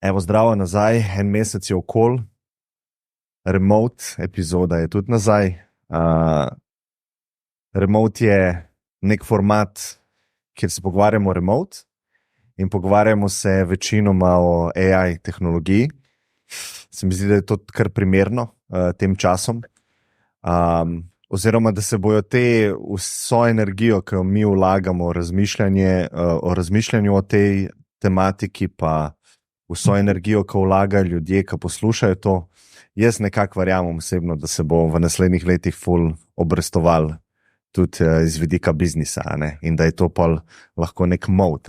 Evo, zdravo nazaj, en mesec je okol, remote epizoda je tudi nazaj. Remote je nek format, kjer se pogovarjamo remote in pogovarjamo se večinoma o AI tehnologiji. Se mi zdi, da je to kar primerno tem časom. Oziroma, da se bojo te vso energijo, ki jo mi vlagamo o razmišljanju o tej tematiki, pa vso energijo, ki vlagajo ljudje, ki poslušajo to, jaz nekako verjamem osebno, da se bo v naslednjih letih ful obrestoval tudi iz vidika biznisa, in da je to pol lahko nek moat,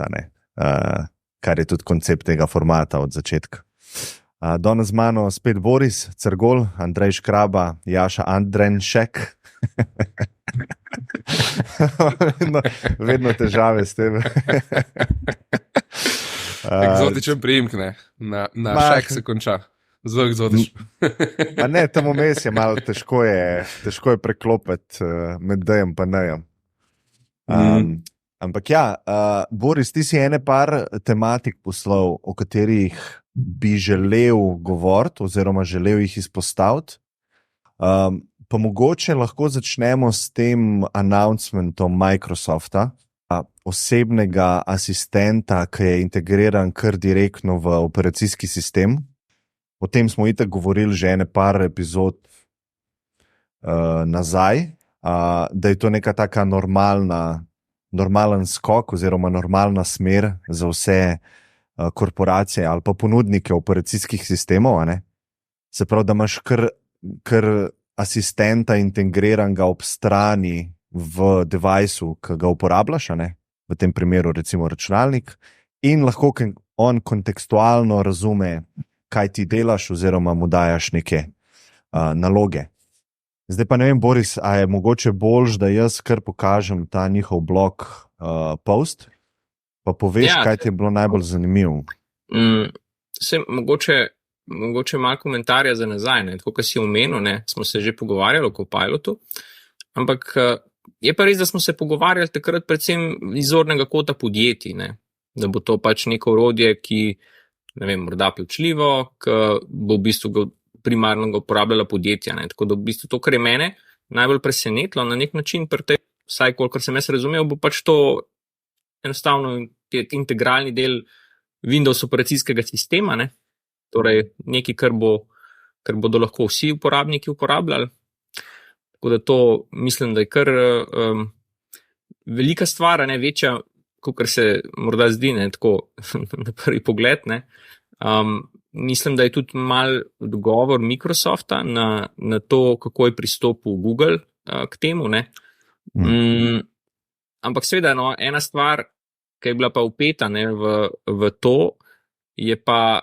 kar je tudi koncept tega formata od začetka. Danes z mano spet Boris Crgol, Andrej Škraba, Jaša Andrenšek. vedno težave s tem. Eksotičen priimek, ne? Na šek se konča. Zelo eksotično. Ne, tam vmes je malo težko je preklopiti med dejem pa nejem. Ampak ja, Boris, ti si ene par tematik poslal, o katerih bi želel govoriti oziroma želel jih izpostaviti. Pa mogoče lahko začnemo s tem announcementom Microsofta, osebnega asistenta, ki je integriran kar direktno v operacijski sistem. O tem smo itak govorili že ene par epizod nazaj, da je to neka taka normalen skok oziroma normalna smer za vse korporacije ali pa ponudnike operacijskih sistemov. Se pravi, da imaš kar asistenta integriranega ob strani v devajsu, ki ga uporabljaš, v tem primeru recimo računalnik, in lahko on kontekstualno razume, kaj ti delaš oziroma mu dajaš neke naloge. Zdaj pa ne vem, Boris, a je mogoče boljš, da jaz kar pokažem ta njihov blog post, pa poveš, kaj ti je bilo najbolj zanimivo. Mogoče malo komentarja za nazaj, tako kot si omenil, smo se že pogovarjali o Copilotu, ampak je pa res, da smo se pogovarjali takrat predvsem iz zornega kota podjetij, da bo to pač neko orodje, ki, ne vem, morda plačljivo, ki bo v bistvu ga primarno ga uporabljala podjetja, tako da v bistvu to, kar je mene najbolj presenetilo na nek način, vsaj kolikor sem jaz razumel, bo pač to enostavno integralni del Windows operacijskega sistema, torej nekaj, kar bodo lahko vsi uporabniki uporabljali. Tako da to mislim, da je kar velika stvar, večja, kot se morda zdi, tako na prvi pogled. Mislim, da je tudi mal odgovor Microsofta na to, kako je pristopil Google k temu. Ampak seveda, ena stvar, ki je bila pa vpeta v to, je pa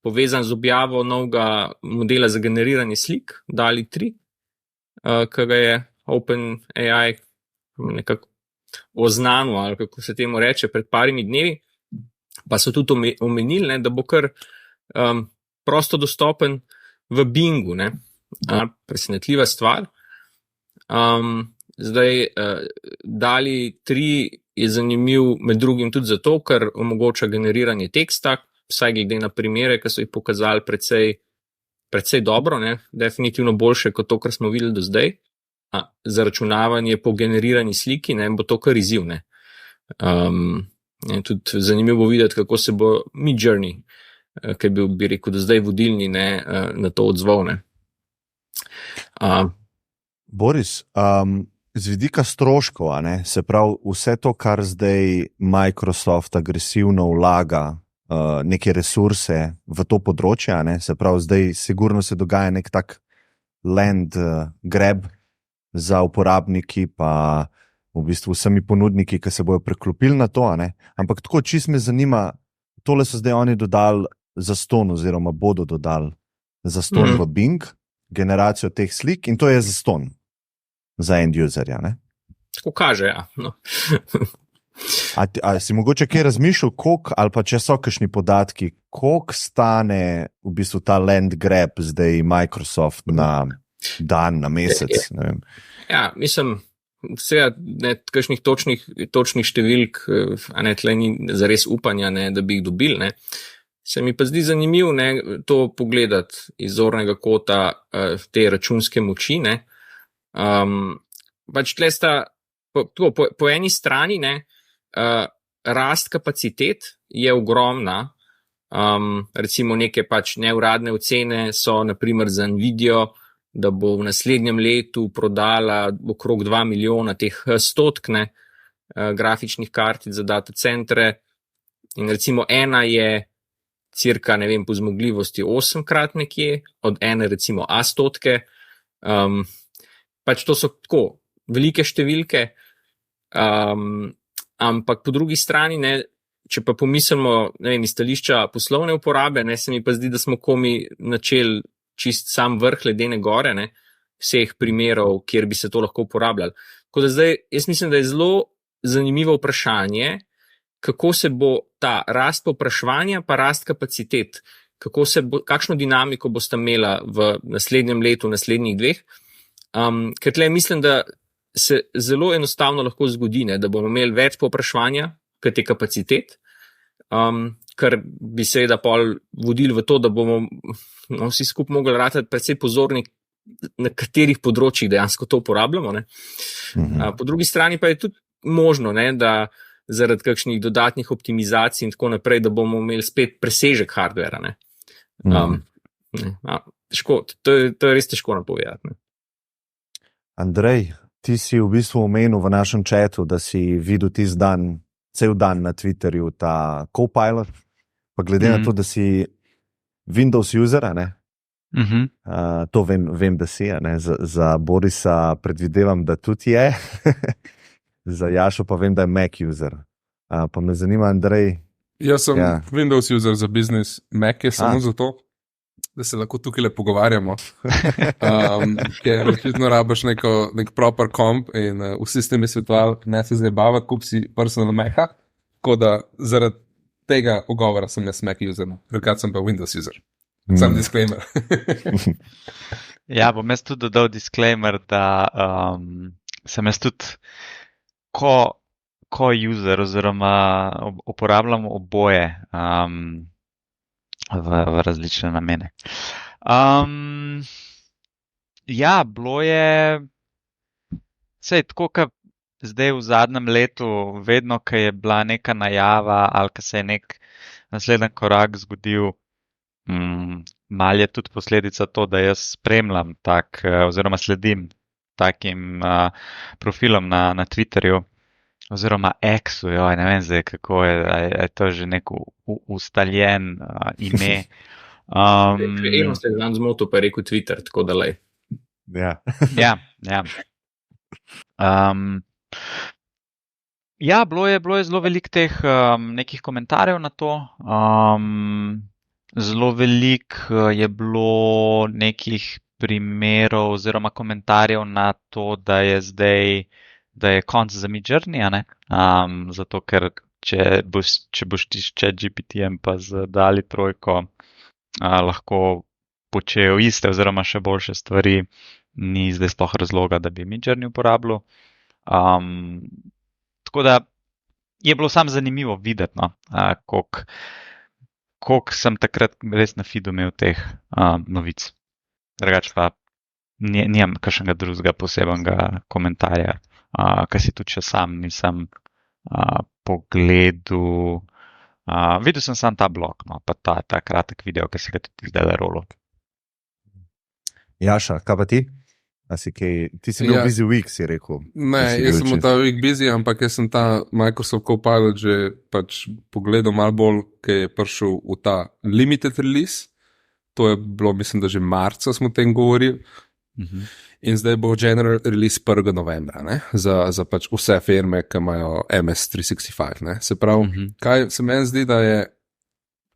povezan z objavo novega modela za generiranje slik, DALL-E 3, ki ga je OpenAI nekako oznanil, ali kako se temu reče, pred parimi dnevi, pa so tudi omenili, da bo kar prosto dostopen v Bingu. Presenetljiva stvar. Zdaj, DALL-E 3 je zanimiv med drugim tudi zato, ker omogoča generiranje teksta, vsaj glede na primere, ki so jih pokazali precej dobro, definitivno boljše kot to, kar smo videli do zdaj. Zaračunavanje po generirani sliki bo to kar izziv. Tudi zanimivo bo videti, kako se bo Midjourney, ki je bil, bi rekel, do zdaj vodilni, na to odzval. Boris, z vidika stroškov, se pravi, vse to, kar zdaj Microsoft agresivno vlaga neke resurse v to področje, se pravi, zdaj sigurno se dogaja nek tak land grab za uporabniki, pa v bistvu vsemi ponudniki, ki se bojo preklopili na to, ampak tako čisto me zanima, tole so zdaj oni dodali zastonj oziroma bodo dodali zastonj v Bing, generacijo teh slik, in to je zastonj za end userja. Tako kaže, ja. A si mogoče kaj razmišljal, koliko, ali pa če so kakšni podatki, koliko stane v bistvu ta land grab zdaj Microsoft na dan, na mesec? Ne vem. Ja, mislim, seveda, kakšnih točnih številk, tle ni zares upanja, da bi jih dobili, Se mi pa zdi zanimivo, ne, to pogledati iz zornega kota te računske moči, ne. Pač tle sta po eni strani, ne, rast kapacitet je ogromna. Recimo neke pač neuradne ocene so naprimer za Nvidio, da bo v naslednjem letu prodala okrog 2 milijona teh stotk grafičnih kartic za datacentre in recimo ena je cirka, ne vem, po zmogljivosti 8-krat nekje, od ene recimo A stotke. Pač to so tako velike številke, ampak po drugi strani, ne, če pa pomislimo, ne vem, iz stališča poslovne uporabe, ne, se mi pa zdi, da smo komi načeli čist sam vrh ledene gore, ne, vseh primerov, kjer bi se to lahko uporabljali. Tako da zdaj, jaz mislim, da je zelo zanimivo vprašanje, kako se bo ta rast povpraševanja pa rast kapacitet, kakšno dinamiko boste imela v naslednjem letu, v naslednjih dveh. Ker tle mislim, da se zelo enostavno lahko zgodi, ne, da bomo imeli več povpraševanja, kot je kapacitet, kar bi seveda pol vodili v to, da bomo vsi skupaj mogli ratati precej pozorni, na katerih področjih dejansko to uporabljamo. Ne. Po drugi strani pa je tudi možno, ne, da zaradi kakšnih dodatnih optimizacij in tako naprej, da bomo imeli spet presežek hardvera. Težko, to je res težko napovedati. Andrej, ti si v bistvu omenil v našem chatu, da si videl tisti dan, cel dan na Twitterju ta Copilot, pa glede na to, da si Windows user, ne? To vem, da si, ne? Za Borisa predvidevam, da tudi je, za Jašo pa vem, da je Mac user. Pa me zanima, Andrej. Jaz sem Windows user za biznis, Mac je samo zato, da se lahko tukaj le pogovarjamo, ker očitno rabiš nek proper komp in vsi s tem je svetovali, ne se zabava, kup si personal Maca, tako da zaradi tega ogovora sem jaz Mac user, drugače sem pa Windows user. Sam disclaimer. Ja, bom jaz tudi dodal disclaimer, da sem jaz tudi ko user oziroma uporabljam oboje v različne namene. Ja, bilo je sej tako, kot zdaj v zadnjem letu, vedno, ko je bila neka najava ali ko se je nek naslednji korak zgodil, malo je tudi posledica to, da jaz spremljam oziroma sledim takim profilom na Twitterju oziroma X-u, ne vem zdaj, kako je to že nek ustaljen ime. Eno se je dan zmotil, pa je rekel Twitter, tako da lej. Ja. Ja, bilo je zelo veliko teh nekih komentarjev na to. Zelo veliko je bilo nekih primerov oziroma komentarjev na to, da je konc za Midjourney, ne? Zato, ker če boš ti s ChatGPT-jem pa z DALL-E 3 lahko počejo iste oziroma še boljše stvari, ni zdaj sploh razloga, da bi Midjourney uporabljal. Tako da je bilo samo zanimivo videti, no, koliko sem takrat res na feedu imel teh novic. Drugače pa nimam kakšnega drugega posebnega komentarja, kar si tudi še sam nisem pogledal. Videl sem samo ta blog, no, pa ta kratek video, ki si ga tudi zdaj rolil. Jaša, kaj pa ti? Ti si bil busy week, si rekel. Ne, jaz sem ta week busy, ampak jaz sem ta Microsoft Copilot že pač pogledal malo bolj, ki je prišel v ta limited release. To je bilo, mislim, da že marca smo o tem govorili. In zdaj bo general release 1. novembra, ne? Za pač vse firme, ki imajo MS365. Ne? Se pravi, kaj se meni zdi, da je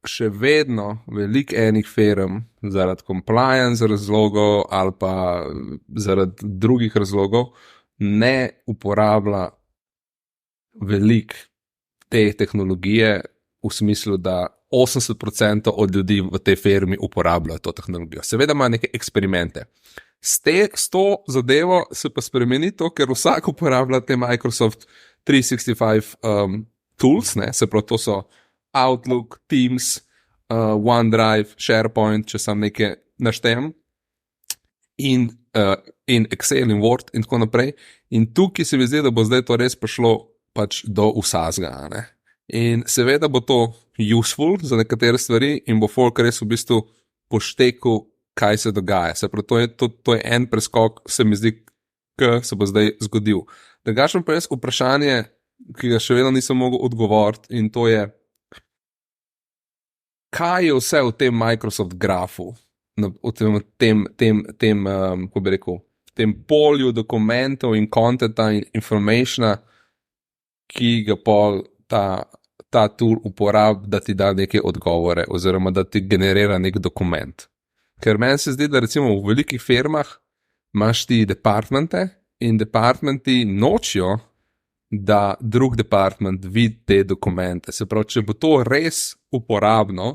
še vedno veliko enih firm zaradi compliance razlogov ali pa zaradi drugih razlogov ne uporablja veliko te tehnologije v smislu, da 80% od ljudi v tej firmi uporabljajo to tehnologijo. Seveda ima neke eksperimente. S to zadevo se pa spremeni to, ker vsak uporablja te Microsoft 365 tools, ne? Se pravi, to so Outlook, Teams, OneDrive, SharePoint, če sam nekaj naštejem, in Excel in Word in tako naprej. In tukaj se mi zdi, da bo zdaj to res prišlo pač do vsazga. Ne? In seveda bo to useful za nekatere stvari in bo folk res v bistvu poštekel, kaj se dogaja. Se pravi, to je en preskok, se mi zdi, ki se bo zdaj zgodil. Drugače pa res vprašanje, ki ga še vedno nisem mogel odgovoriti, in to je, kaj je vse v tem Microsoft grafu, v tem kako bi rekel, v tem polju dokumentov in contenta in informationa, ki ga pol ta tool uporablja, da ti da neke odgovore oziroma da ti generira nek dokument. Ker meni se zdi, da recimo v velikih firmah imaš ti departmente in departmenti nočijo, da drug department vidi te dokumente. Se pravi, če bo to res uporabno,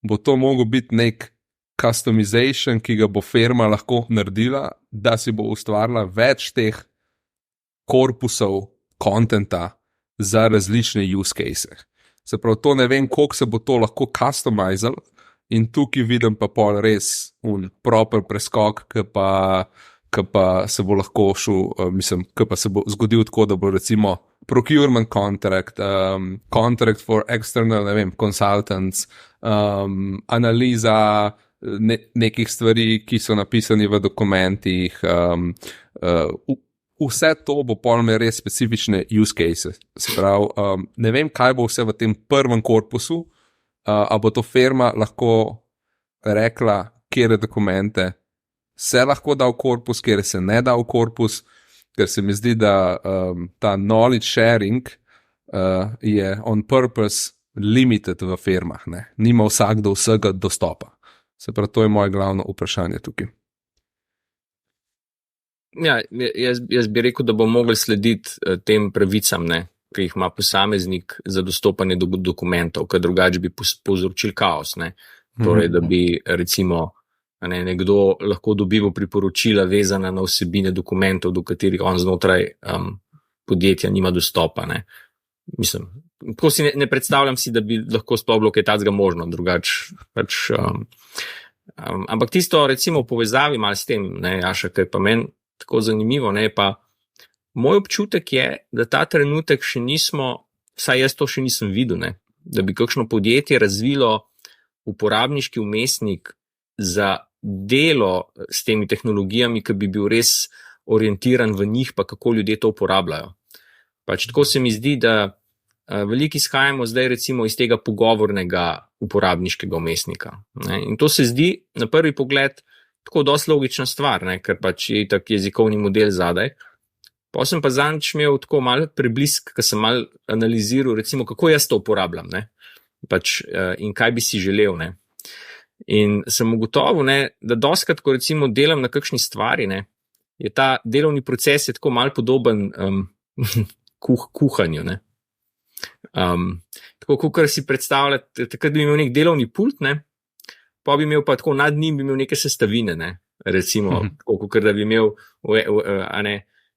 bo to mogel biti nek customization, ki ga bo firma lahko naredila, da si bo ustvarila več teh korpusov contenta za različne use cases. Se pravi, to ne vem, koliko se bo to lahko customizal, in tukaj vidim pa pol res proper preskok, ki pa se bo lahko šel, ki pa se bo zgodil tako, da bo recimo procurement contract, contract for external, ne vem, consultants, analiza nekih stvari, ki so napisani v dokumentih, vse to bo pol me res specifične use cases. Se pravi, ne vem, kaj bo vse v tem prvem korpusu, a bo to firma lahko rekla, kjere dokumente se lahko da v korpus, kjere se ne da v korpus, ker se mi zdi, da ta knowledge sharing je on purpose limited v firmah. Ne? Nima vsak do vsega dostopa. Se pravi, to je moje glavno vprašanje tukaj. Ja, jaz bi rekel, da bo mogli slediti tem pravicam, ne, ki jih ima posameznik za dostopanje do dokumentov, ker drugače bi povzročil kaos. Ne. Torej, da bi recimo nekdo lahko dobival priporočila vezana na vsebine dokumentov, do katerih on znotraj podjetja nima dostopa. Ne. Mislim, tako si ne predstavljam si, da bi lahko sploh bilo kaj takega možno, drugače pač. Ampak tisto recimo v povezavi malo s tem, ne, Jaša, kaj pa meni tako zanimivo, ne, pa moj občutek je, da ta trenutek še nismo, vsaj jaz to še nisem videl, ne, da bi kakšno podjetje razvilo uporabniški vmesnik za delo s temi tehnologijami, ki bi bil res orientiran v njih, pa kako ljudje to uporabljajo. Pač tako se mi zdi, da veliko izhajamo zdaj recimo iz tega pogovornega uporabniškega vmesnika. Ne. In to se zdi na prvi pogled tako dosti logična stvar, ne, ker pač je tak jezikovni model zadaj. Pa sem pa zadnjič imel tako malo preblisk, ko sem malo analiziral, recimo, kako jaz to uporabljam, ne, pač, in kaj bi si želel, ne. In sem ugotovil, ne, da dostikrat, ko recimo delam na kakšni stvari, ne, je ta delovni proces je tako malo podoben kuhanju, ne. Tako, kakor si predstavljati, takrat bi imel nek delovni pult, ne, pa bi imel pa tako nad njim bi imel neke sestavine, ne, recimo, kakor da bi imel,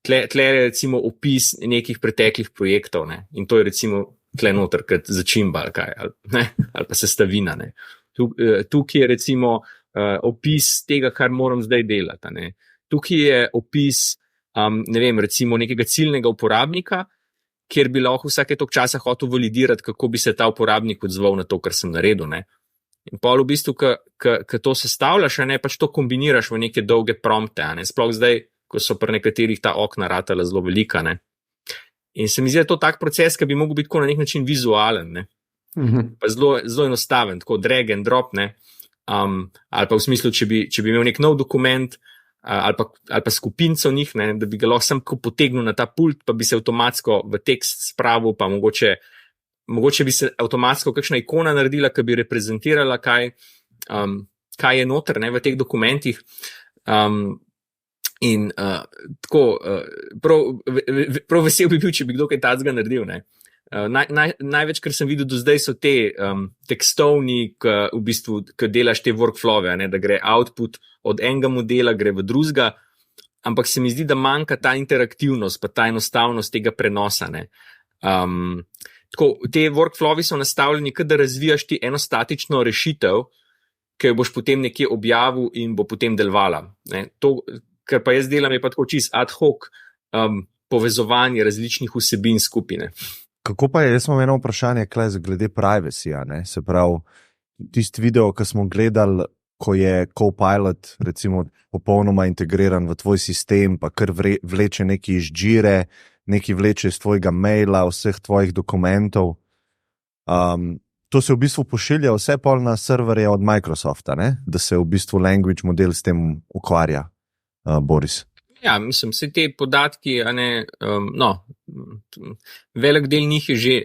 tle je recimo opis nekih preteklih projektov, ne, in to je recimo tle noter kot začimba ali kaj, ali pa sestavina, ne. Tukaj je recimo opis tega, kar moram zdaj delati, ne. Tukaj je opis, ne vem, recimo nekega ciljnega uporabnika, kjer bi lahko vsake toliko časa hotel validirati, kako bi se ta uporabnik odzval na to, kar sem naredil, ne. In pol v bistvu, ko to sestavljaš, ne, pač to kombiniraš v neke dolge prompte, ne, sploh zdaj, ko so pri nekaterih ta okna ratala zelo velika, ne. In se mi zdi, da to tak proces, ki bi mogel biti tako na nek način vizualen, ne. Pa zelo enostaven, tako drag and drop, ne. Ali pa v smislu, če bi imel nek nov dokument, ali pa skupinco njih, ne, da bi ga lahko sam potegnil na ta pult, pa bi se avtomatsko v tekst spravil, pa mogoče bi se avtomatsko kakšna ikona naredila, ki bi reprezentirala, kaj je noter, ne, v teh dokumentih. In tako, prav vesel bi bil, če bi kdo kaj takega naredil, ne. Največ, kar sem videl do zdaj, so te tekstovni, v bistvu, ki delaš te workflowe, ne, da gre output od enega modela, gre v drugega, ampak se mi zdi, da manjka ta interaktivnost, pa ta enostavnost tega prenosa, ne. te workflowi so nastavljeni, da razvijaš ti eno statično rešitev, ki jo boš potem nekje objavil in bo potem delovala. To, kar pa jaz delam, je pa tako čist ad hoc povezovanje različnih vsebin skupine. Kako pa je, jaz imam eno vprašanje glede privacy-ja, ne? Se pravi, tisti video, ki smo gledali, ko je Copilot recimo popolnoma integriran v tvoj sistem, pa kar vleče neki iz Jire, neki vleče iz tvojega maila, vseh tvojih dokumentov. To se v bistvu pošilja vse pol na serverje od Microsofta, ne? Da se v bistvu language model s tem ukvarja, Boris. Ja, mislim, vse te podatki, velik del njih je že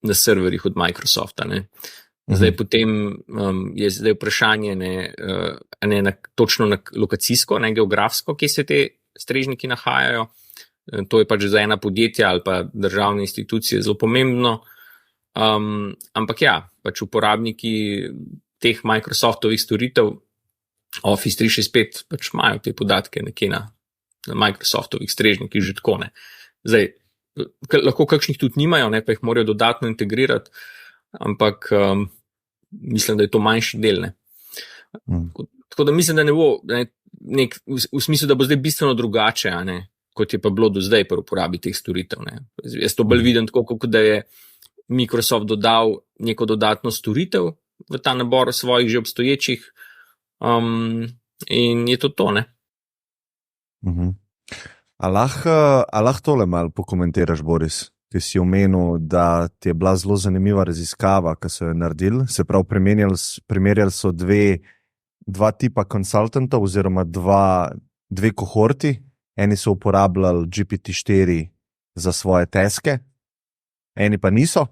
na serverjih od Microsofta, ne. Zdaj potem je zdaj vprašanje točno lokacijsko, ne geografsko, kje se te strežniki nahajajo. To je pač za ena podjetja ali pa državne institucije zelo pomembno. Ampak ja, pač uporabniki teh Microsoftovih storitev Office 365 pač imajo te podatke nekje na Microsoftovih strežnikih že tako, ne. Zdaj, lahko kakšnih tudi nimajo, ne, pa jih morajo dodatno integrirati, ampak mislim, da je to manjši del, ne. Tako da mislim, da ne bo v smislu, da bo zdaj bistveno drugače, a ne, kot je pa bilo do zdaj pri uporabi teh storitev, ne. Jaz to bolj vidim tako, kot da je Microsoft dodal neko dodatno storitev v ta nabor svojih že obstoječih in je to, ne. A lahko tole malo pokomentiraš, Boris? Ti si omenil, da ti je bila zelo zanimiva raziskava, ki so jo naredili. Se pravi, primerjali so dva tipa konsultantov oziroma dve kohorti. Eni so uporabljali GPT-4 za svoje taske, eni pa niso.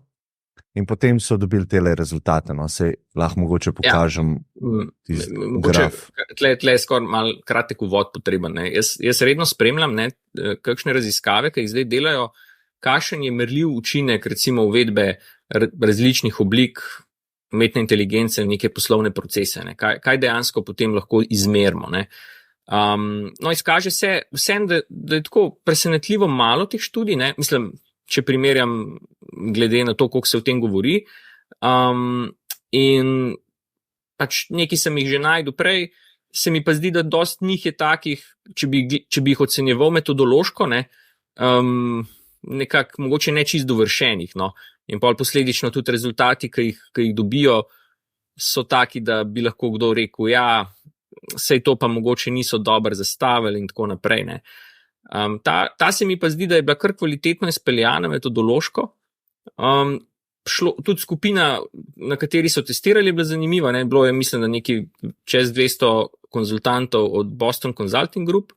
In potem so dobili tele rezultate. No, se lahko mogoče pokažem graf. Tle je skoraj malo kratek uvod potreben. Ne. Jaz redno spremljam, ne, kakšne raziskave, ki jih zdaj delajo, kakšen je merljiv učinek recimo uvedbe različnih oblik umetne inteligence v neke poslovne procese. Ne. Kaj dejansko potem lahko izmerimo. Ne. Izkaže se vsem, da je tako presenetljivo malo teh študij, ne. Mislim, če primerjam glede na to, koliko se o tem govori. In pač nekaj sem jih že najdel prej, se mi pa zdi, da dosti njih je takih, če bi jih ocenjeval metodološko, ne, nekako mogoče ne čisto dovršenih, no. In pol posledično tudi rezultati, ki jih dobijo, so taki, da bi lahko kdo rekel, ja, sej to pa mogoče niso dobro zastavili in tako naprej, ne. Ta se mi pa zdi, da je bila kar kvalitetno izpeljana metodološko. Tudi skupina, na kateri so testirali, je bila zanimiva, ne? Bilo je, mislim, da nekaj čez 200 konzultantov od Boston Consulting Group.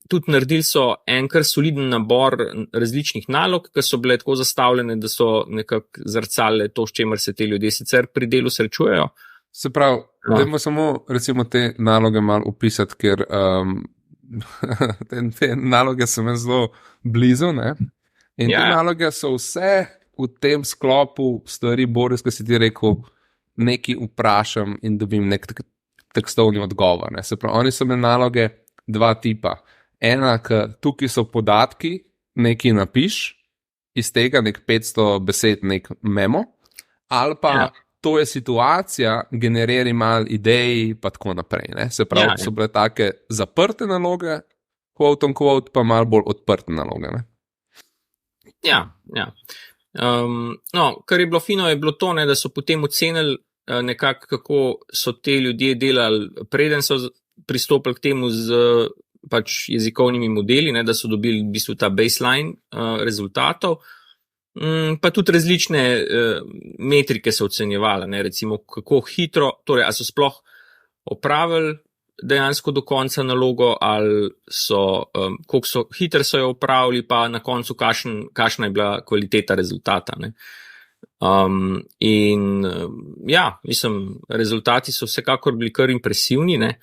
Tudi naredili so en kar soliden nabor različnih nalog, ki so bile tako zastavljene, da so nekako zrcale to, s čemer se te ljudje sicer pri delu srečujejo. Se pravi, dajmo samo recimo te naloge malo opisati, ker te naloge so me zelo blizu, ne? In te naloge so vse v tem sklopu stvari, Boris, ki si ti rekel, nekaj vprašam in dobim nek tekstovni odgovor, ne? Se pravi, oni so me naloge dva tipa. Ena, tukaj so podatki, nekaj napiš, iz tega nek 500 besed, nek memo, ali pa to je situacija, generiri malo idej, pa tako naprej, ne? Se pravi, so bile take zaprte naloge, quote on quote, pa malo bolj odprte naloge, ne? Ja. Kar je bilo fino, je bilo to, ne, da so potem ocenili nekako, kako so te ljudje delali, preden so pristopili k temu z pač jezikovnimi modeli, ne, da so dobili v bistvu ta baseline rezultatov. Pa tudi različne metrike so ocenjevali, ne, recimo kako hitro, torej ali so sploh opravili dejansko do konca nalogo, ali koliko hitro so jo opravili, pa na koncu kakšna je bila kvaliteta rezultata. Ne. Mislim, rezultati so vsekakor bili kar impresivni, ne.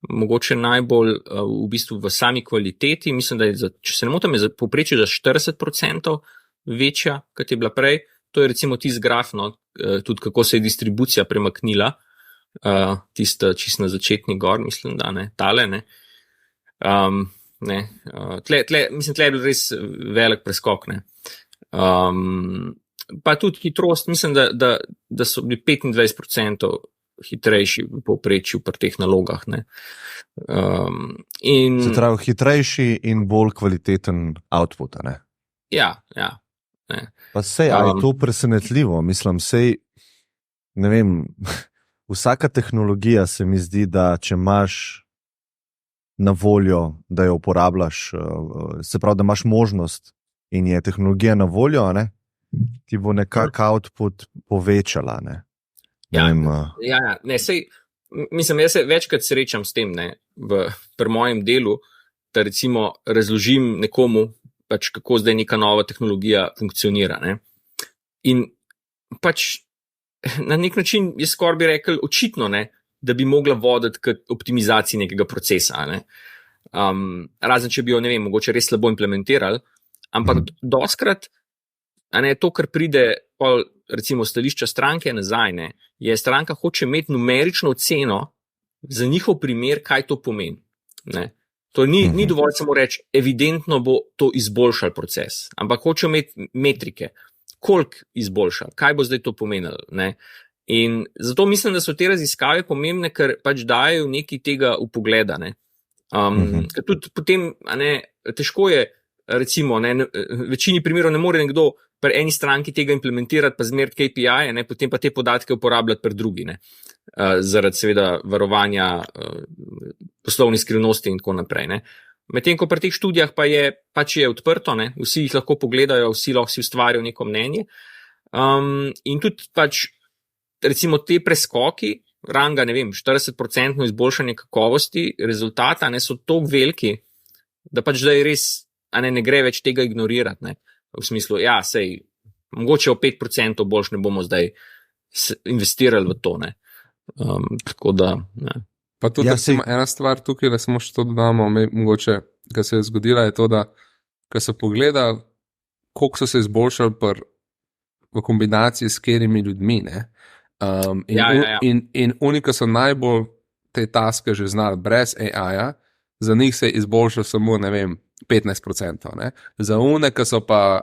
Mogoče najbolj v bistvu v sami kvaliteti, mislim, da je, če se ne motim, je povprečje za 40% večja, kot je bila prej. To je recimo tisti graf, no, tudi kako se je distribucija premaknila, tista čist na začetni gor, mislim, da ne, tale, ne. Mislim, tle je bil res velik preskok, ne. Pa tudi hitrost, mislim, da so bili 25% hitrejši v povprečju pri teh nalogah. Ne. Se pravi, hitrejši in bolj kvaliteten output, ne? Ja. Ne. Pa sej, ali je to presenetljivo? Mislim, sej, ne vem, vsaka tehnologija se mi zdi, da če imaš na voljo, da jo uporabljaš, se pravi, da imaš možnost in je tehnologija na voljo, ne? Ti bo nekako output povečala, ne? Ne, sej, mislim, jaz se večkrat srečam s tem, ne, pri mojem delu, da recimo razložim nekomu, pač kako zdaj neka nova tehnologija funkcionira, ne. In pač na nek način je skoraj bi rekel očitno, ne, da bi mogla voditi k optimizaciji nekega procesa, ne. Razen, če bi jo, ne vem, mogoče res slabo implementirali, ampak doskrat, a ne, to, kar pride recimo stališča stranke nazaj, ne, je stranka hoče imeti numerično oceno za njihov primer, kaj to pomeni. Ne. To ni dovolj samo reči, evidentno bo to izboljšal proces, ampak hoče imeti metrike, koliko izboljšal, kaj bo zdaj to pomenilo. Ne. In zato mislim, da so te raziskave pomembne, ker pač dajo nekaj tega vpogleda. Ker tudi potem, a ne, težko je, recimo, ne, v večini primerov ne more nekdo pri eni stranki tega implementirati, pa zmeriti KPI, ne, potem pa te podatke uporabljati pri drugi, ne, zaradi seveda varovanja poslovnih skrivnosti in tako naprej. Ne. Medtem ko pri teh študijah pa je odprto, ne, vsi jih lahko pogledajo, vsi lahko si ustvarijo neko mnenje. In tudi pač recimo te preskoki, ranga, ne vem, 40% izboljšanje kakovosti rezultata, ne, so tako veliki, da pač zdaj res, a ne gre več tega ignorirati, ne. V smislu, ja, sej, mogoče o 5% boljš ne bomo zdaj investirali v to, ne. Tako da, ne. Pa tudi ena stvar tukaj, da samo še to dodamo, mogoče, kar se je zgodila, je to, da kar so pogledali, koliko so se izboljšali v kombinaciji s katerimi ljudmi, ne. In oni, ki so najbolj te taske že znali brez AI-ja, za njih se je izboljšal samo, ne vem, 15%. Ne? Za one, ki so pa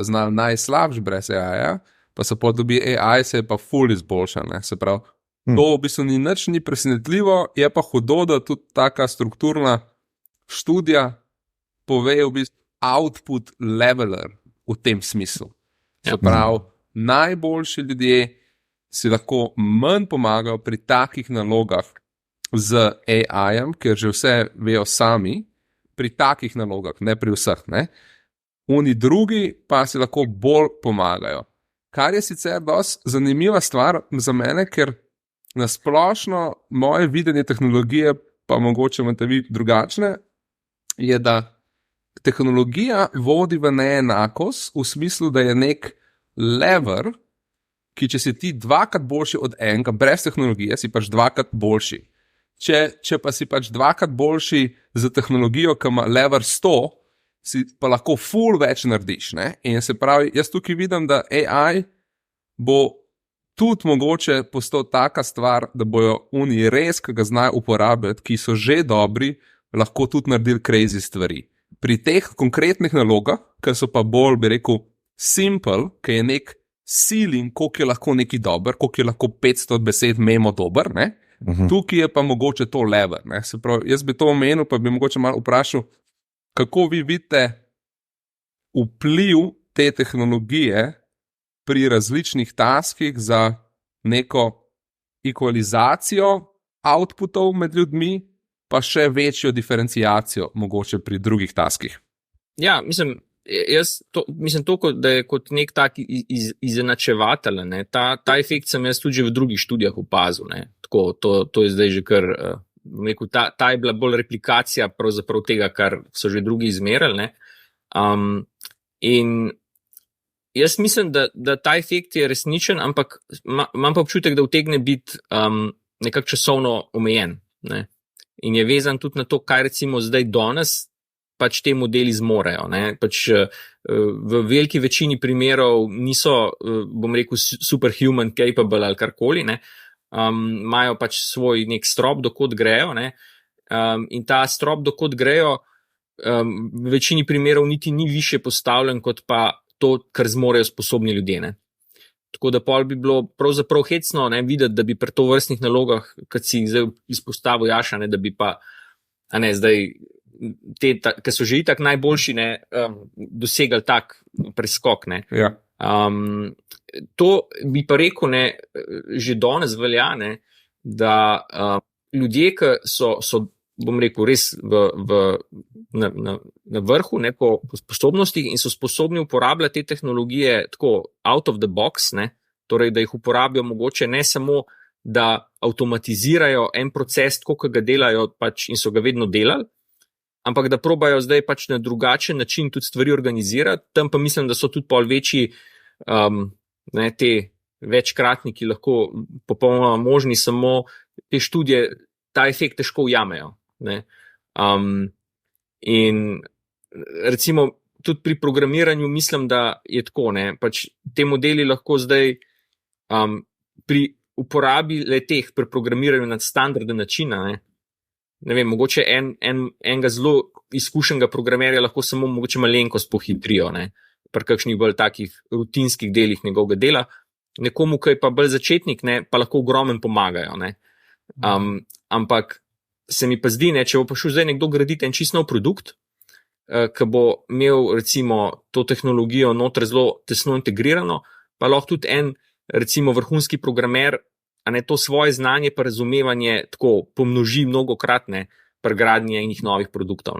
znali najslabši brez AI-ja, pa so podobili AI, se je pa ful izboljšal. Ne? Se pravi, to v bistvu nič ni presenetljivo, je pa hudo, da tudi taka strukturna študija pove v bistvu output leveler v tem smislu. Se pravi, najboljši ljudje si lahko manj pomagajo pri takih nalogah z AI-jem, ker že vse vejo sami, pri takih nalogah, ne pri vseh, ne. Oni drugi pa si lahko bolj pomagajo. Kar je sicer dosti zanimiva stvar za mene, ker nasplošno moje videnje tehnologije, pa mogoče imate vi drugačne, je, da tehnologija vodi v neenakost v smislu, da je nek lever, ki če si ti dvakrat boljši od enega, brez tehnologije si pač dvakrat boljši. Če pa si pač dvakrat boljši za tehnologijo, ki ima lever 100, si pa lahko ful več narediš. Ne? In se pravi, jaz tukaj vidim, da AI bo tudi mogoče postal taka stvar, da bojo oni res, ki ga znajo uporabljati, ki so že dobri, lahko tudi naredili crazy stvari. Pri teh konkretnih nalogah, ki so pa bolj, bi rekel, simple, ki je nek ceiling, koliko je lahko neki dober, koliko je lahko 500 besed memo dober, ne? Tukaj je pa mogoče to lever. Ne? Se pravi, jaz bi to omenil, pa bi mogoče malo vprašal, kako vi vidite vpliv te tehnologije pri različnih taskih za neko equalizacijo outputov med ljudmi, pa še večjo diferenciacijo mogoče pri drugih taskih. Ja, mislim, da je kot nek tak izenačevatelj, ne. Ta efekt sem jaz tudi že v drugih študijah opazil, ne. Tako, to je zdaj že kar, rekel, ta je bila bolj replikacija pravzaprav tega, kar so že drugi izmerili, ne. In jaz mislim, da ta efekt je resničen, ampak imam pa občutek, da utegne biti nekako časovno omejen, ne. In je vezan tudi na to, kaj recimo zdaj danes pač te modeli zmorejo, ne. Pač v veliki večini primerov niso, bom rekel, superhuman capable ali karkoli, ne. Imajo pač svoj nek strop, dokot grejo, ne. In ta strop, dokot grejo, v večini primerov niti ni više postavljen kot pa to, kar zmorejo sposobni ljudje. Ne. Tako da pol bi bilo pravzaprav hecno videti, da bi pri to vrstnih nalogah, kot si zdaj izpostavil Jaša, da bi pa zdaj ki so že itak najboljši, dosegali tak preskok. Ja. To bi pa rekel, že danes velja, da ljudje, ki so bom rekel, res na vrhu po sposobnostih in so sposobni uporabljati te tehnologije tako out of the box, torej da jih uporabijo mogoče ne samo, da avtomatizirajo en proces, tako kot ga delajo in so ga vedno delali, ampak da probajo zdaj na drugačen način tudi stvari organizirati. Tam pa mislim, da so tudi pol večji te večkratniki lahko popolnoma možni, samo te študije ta efekt težko ujamejo. In recimo tudi pri programiranju mislim, da je tako, te modeli lahko zdaj pri uporabi le-teh pri programiranju na standarden način, ne vem, mogoče enega zelo izkušenega programerja lahko samo mogoče malenkost pohitrijo, pri kakšnih bolj takih rutinskih delih njegovega dela, nekomu, ki je pa bolj začetnik, pa lahko ogromen pomagajo. Ampak se mi pa zdi, če bo pa šel zdaj nekdo graditi en čist nov produkt, ki bo imel recimo to tehnologijo noter zelo tesno integrirano, pa lahko tudi en recimo vrhunski programer, to svoje znanje pa razumevanje tako pomnoži mnogokratne pri gradnji enih novih produktov.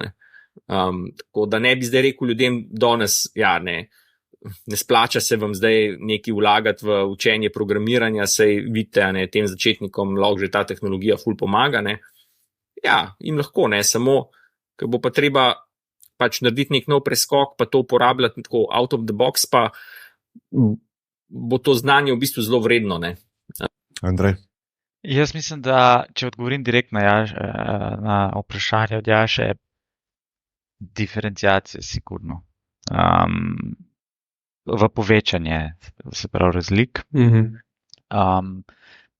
Tako da ne bi zdaj rekel ljudem danes, ne splača se vam zdaj nekaj vlagati v učenje programiranja, sej vidite, tem začetnikom lahko že ta tehnologija ful pomaga. Ja, jim lahko, samo, ker bo pa treba narediti nek nov preskok, pa to uporabljati tako out of the box, pa bo to znanje v bistvu zelo vredno. Andrej? Jaz mislim, da če odgovorim direktno na vprašanje od Jaše, diferenciacija sigurno. V povečanje, se pravi, razlik.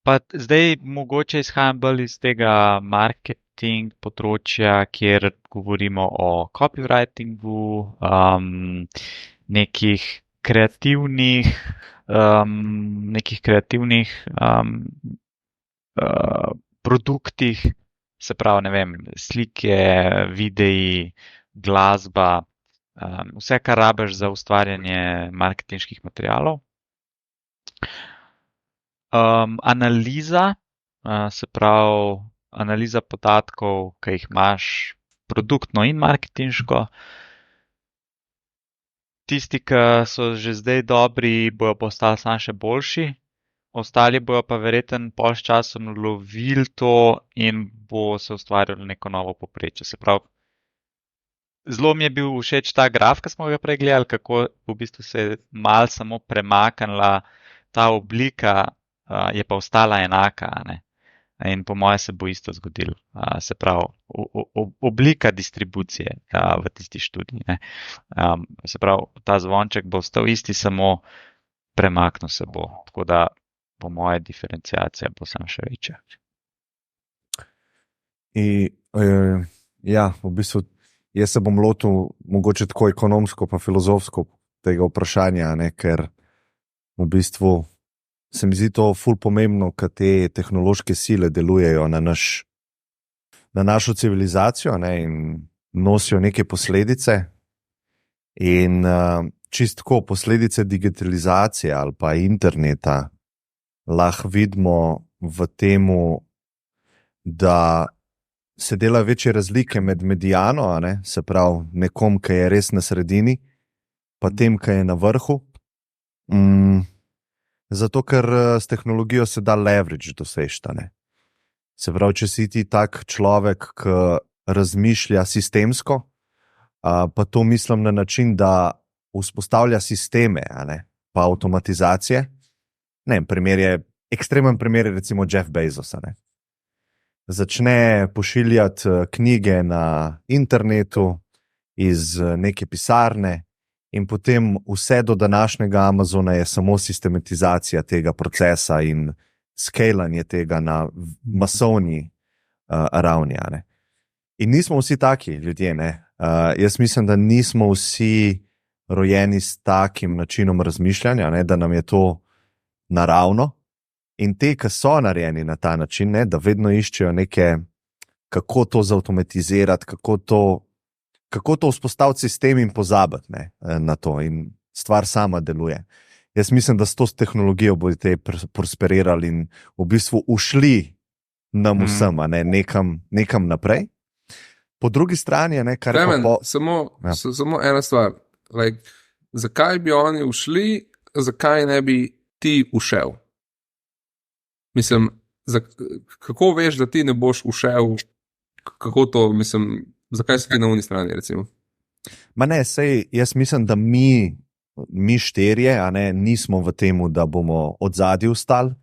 Pa zdaj mogoče izhajam bolj iz tega marketing področja, kjer govorimo o copywritingu, nekih kreativnih produktih, se pravi, ne vem, slike, videi, glasba, vse, kar rabiš za ustvarjanje marketinških materialov. Analiza, se pravi, analiza podatkov, ki jih imaš produktno in marketinško. Tisti, ki so že zdaj dobri, bojo postali samo še boljši, ostali bojo pa verjetno pol s časom lovili to in bo se ustvarjalo neko novo povprečje. Se pravi, zelo mi je bil všeč ta graf, ki smo ga prej gledali, kako v bistvu se je malo samo premaknila ta oblika, je pa ostala enaka, in po moje se bo isto zgodilo. Se pravi, oblika distribucije v tisti študiji. Se pravi, ta zvonček bo ostal isti, samo premaknil se bo. Tako da po moje diferenciacija bo samo še večja. Ja, v bistvu jaz se bom lotil mogoče tako ekonomsko pa filozofsko tega vprašanja, ker v bistvu se mi zdi to ful pomembno, kad te tehnološke sile delujejo na našo civilizacijo, in nosijo neke posledice. In čistko posledice digitalizacije ali pa interneta lahko vidimo v temu, da se delajo večje razlike med medijano, se pravi nekom, ki je res na sredini, pa tem, ki je na vrhu. Zato, ker s tehnologijo se da leverage dosežta. Se pravi, če si ti tak človek, ki razmišlja sistemsko, pa to mislim na način, da vzpostavlja sisteme, pa avtomatizacije. Ekstremen primer je recimo Jeff Bezos. Začne pošiljati knjige na internetu iz neke pisarne, in potem vse do današnjega Amazona je samo sistematizacija tega procesa in skalanje tega na masovni ravni. In nismo vsi taki ljudje. Jaz mislim, da nismo vsi rojeni s takim načinom razmišljanja, ne, da nam je to naravno. In te, ki so narejeni na ta način, ne, da vedno iščejo neke, kako to zautomatizirati, kako to vzpostaviti sistem in pozabiti, ne, na to. In stvar sama deluje. Jaz mislim, da s to tehnologijo bodo te prosperirali in v bistvu ušli nam vsem, ne, nekam naprej. Po drugi strani, ne, kar Klemen, je samo ena stvar. Like, zakaj bi oni ušli, zakaj ne bi ti ušel? Mislim, kako veš, da ti ne boš ušel, kako to, mislim, zakaj si ti na uni strani, recimo? Ma ne, sej, jaz mislim, da mi štirje, a ne, nismo v temu, da bomo od zadaj ostali.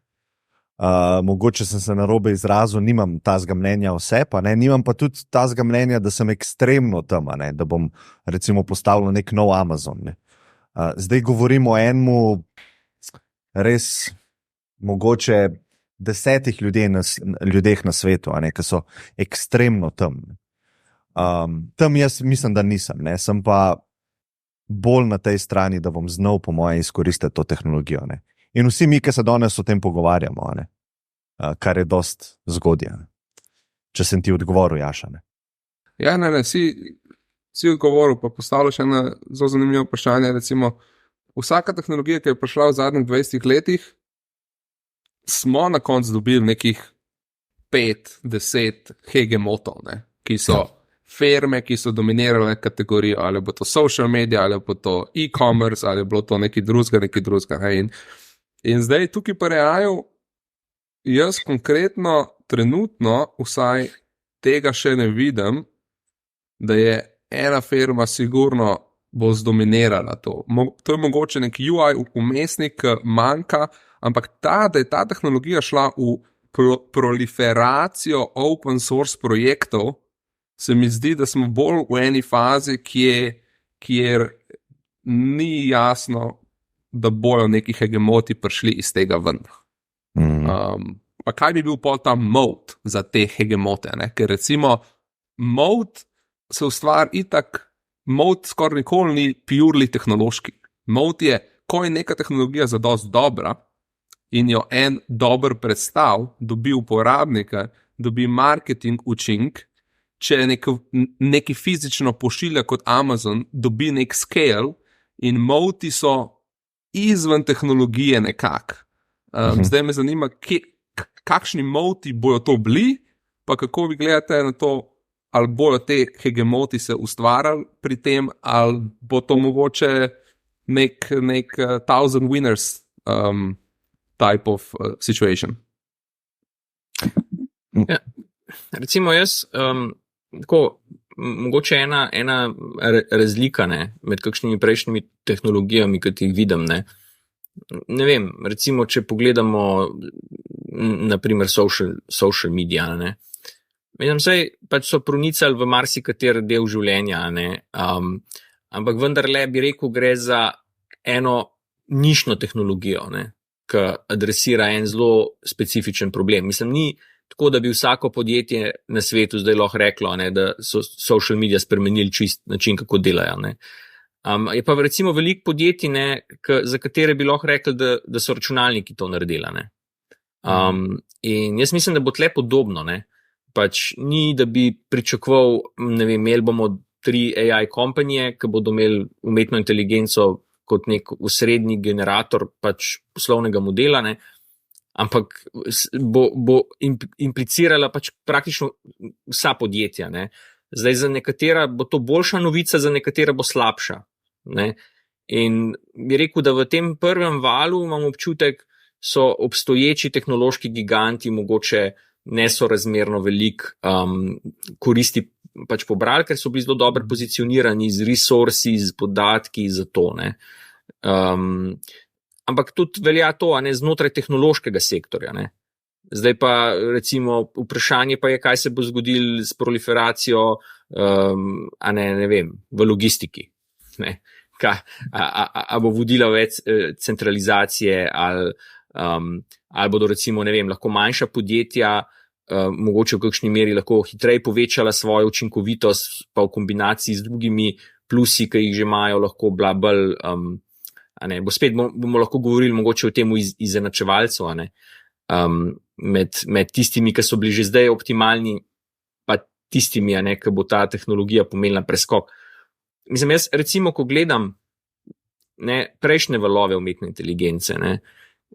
Mogoče sem se narobe izrazil, nimam tazga mnenja vse, pa ne, nimam pa tudi tazga mnenja, da sem ekstremno tam, ne, da bom recimo postavil nek nov Amazon. Ne. Zdaj govorimo o enemu res mogoče 10 ljudeh na svetu, a ne, ki so ekstremno tam. Tam jaz mislim, da nisem, ne, sem pa bolj na tej strani, da bom znal po moje izkoristiti to tehnologijo. Ne. In vsi mi, ki se danes o tem pogovarjamo, ne, kar je dost zgodja. Ne. Če sem ti odgovoril, Jaša. Ne. Ja, ne, si odgovoril, pa postavljaš še ena zelo zanimivo vprašanje. Recimo, vsaka tehnologija, ki je prišla v zadnjih 20 letih, smo na koncu dobili nekih 5-10 hegemotov, ne, ki so firme, ki so dominirale kategorijo, ali bo to social media, ali bo to e-commerce, ali bo to nekaj drugega. In zdaj tukaj pa reajo, jaz konkretno, trenutno, vsaj tega še ne vidim, da je ena firma sigurno bo zdominirala to. To je mogoče nek UI umestnik, manjka, ampak da je ta tehnologija šla v proliferacijo open source projektov, se mi zdi, da smo bolj v eni fazi, kjer ni jasno, da bojo neki hegemoti prišli iz tega ven. Pa kaj bi bil pol ta moat za te hegemote? Ne? Ker recimo moat se ustvari itak, moat skoraj nikoli ni purely tehnološki. Moat je, ko je neka tehnologija zadosti dobra in jo en dober predstav, dobi uporabnika, dobi marketing učink, če neki fizično pošilja kot Amazon, dobi nek scale in moati so izven tehnologije nekako. Zdaj me zanima, kakšni moati bojo to bili, pa kako vi gledate na to, ali bojo te hegemoti se ustvarjali pri tem, ali bo to mogoče nek 1000 winners type of situation. Ja, recimo jaz, tako, mogoče ena razlika, ne, med kakšnimi prejšnjimi tehnologijami, ki jih vidim, ne vem, recimo, če pogledamo naprimer social media, ne, mislim, saj pač so pronicali v marsikater del življenja, ne, ampak vendarle bi rekel, gre za eno nišno tehnologijo, ne, ki adresira en zelo specifičen problem. Mislim, ni tako, da bi vsako podjetje na svetu zdaj lahko reklo, ne, da so social media spremenili čist način, kako delajo. Ne. Je pa recimo veliko podjetij, ne, za katere bi lahko rekli, da so računalniki to naredili. Ne. In jaz mislim, da bo tle podobno. Ne. Pač ni, da bi pričakoval, ne vem, imeli bomo 3 AI kompanije, ki bodo imeli umetno inteligenco kot nek osrednji generator pač poslovnega modela, ne. Ampak bo implicirala pač praktično vsa podjetja. Ne. Zdaj za nekatera bo to boljša novica, za nekatera bo slabša. Ne. In bi rekel, da v tem prvem valu imam občutek, so obstoječi tehnološki giganti mogoče nesorazmerno veliko koristi pač pobrali, ker so bili zelo dobro pozicionirani z resursi, z podatki za to. Ne. Ampak tudi velja to, a ne, znotraj tehnološkega sektorja. Ne. Zdaj pa recimo vprašanje pa je, kaj se bo zgodilo s proliferacijo a ne vem, v logistiki. Ne. A bo vodila več centralizacije ali bodo recimo, ne vem, lahko manjša podjetja mogoče v kakšni meri lahko hitreje povečala svojo učinkovitost pa v kombinaciji z drugimi plusi, ki jih že imajo, lahko bila bolj, spet bomo lahko govorili mogoče o tem izenačevalcu, med tistimi, ki so bili že zdaj optimalni, pa tistimi, ki bo ta tehnologija pomenila preskok. Mislim, jaz recimo, ko gledam prejšnje valove umetne inteligence,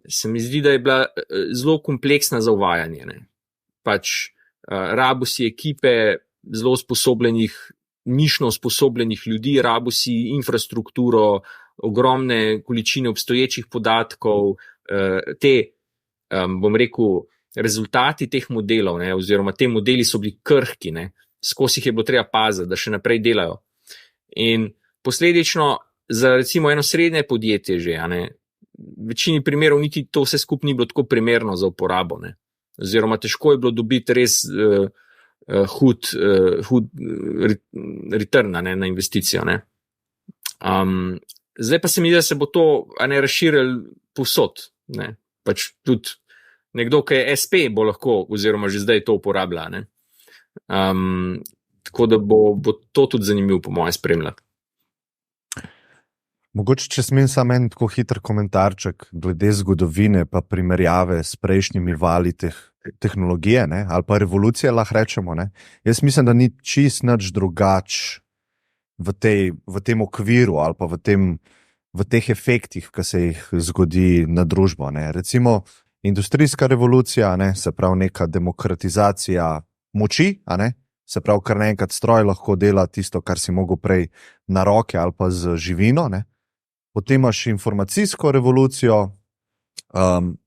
se mi zdi, da je bila zelo kompleksna za uvajanje. Rabo si ekipe zelo sposobljenih, nišno sposobljenih ljudi, rabo si infrastrukturo, ogromne količine obstoječih podatkov, bom rekel, rezultati teh modelov, oziroma te modeli so bili krhki, skozi jih je bilo treba paziti, da še naprej delajo. In posledično za recimo eno srednje podjetje že, v večini primerov niti to vse skupaj ni bilo tako primerno za uporabo, oziroma težko je bilo dobiti res hud return na investicijo. Zdaj pa se mi zdi, da se bo to razširilo povsod. Tudi nekdo, ki je SP, bo lahko, oziroma že zdaj to uporablja. Tako da bo to tudi zanimivo, po mojem, spremljati. Mogoče, če smem samo en tako hiter komentarček glede zgodovine pa primerjave s prejšnjimi vali tehnologije, ali pa revolucije, lahko rečemo. Jaz mislim, da ni čist nič drugač v tem okviru ali pa v teh efektih, ki se jih zgodi na družbo. Recimo industrijska revolucija, se pravi neka demokratizacija moči, se pravi kar naenkrat stroj lahko dela tisto, kar si mogel prej na roke ali pa z živino. Potem imaš informacijsko revolucijo,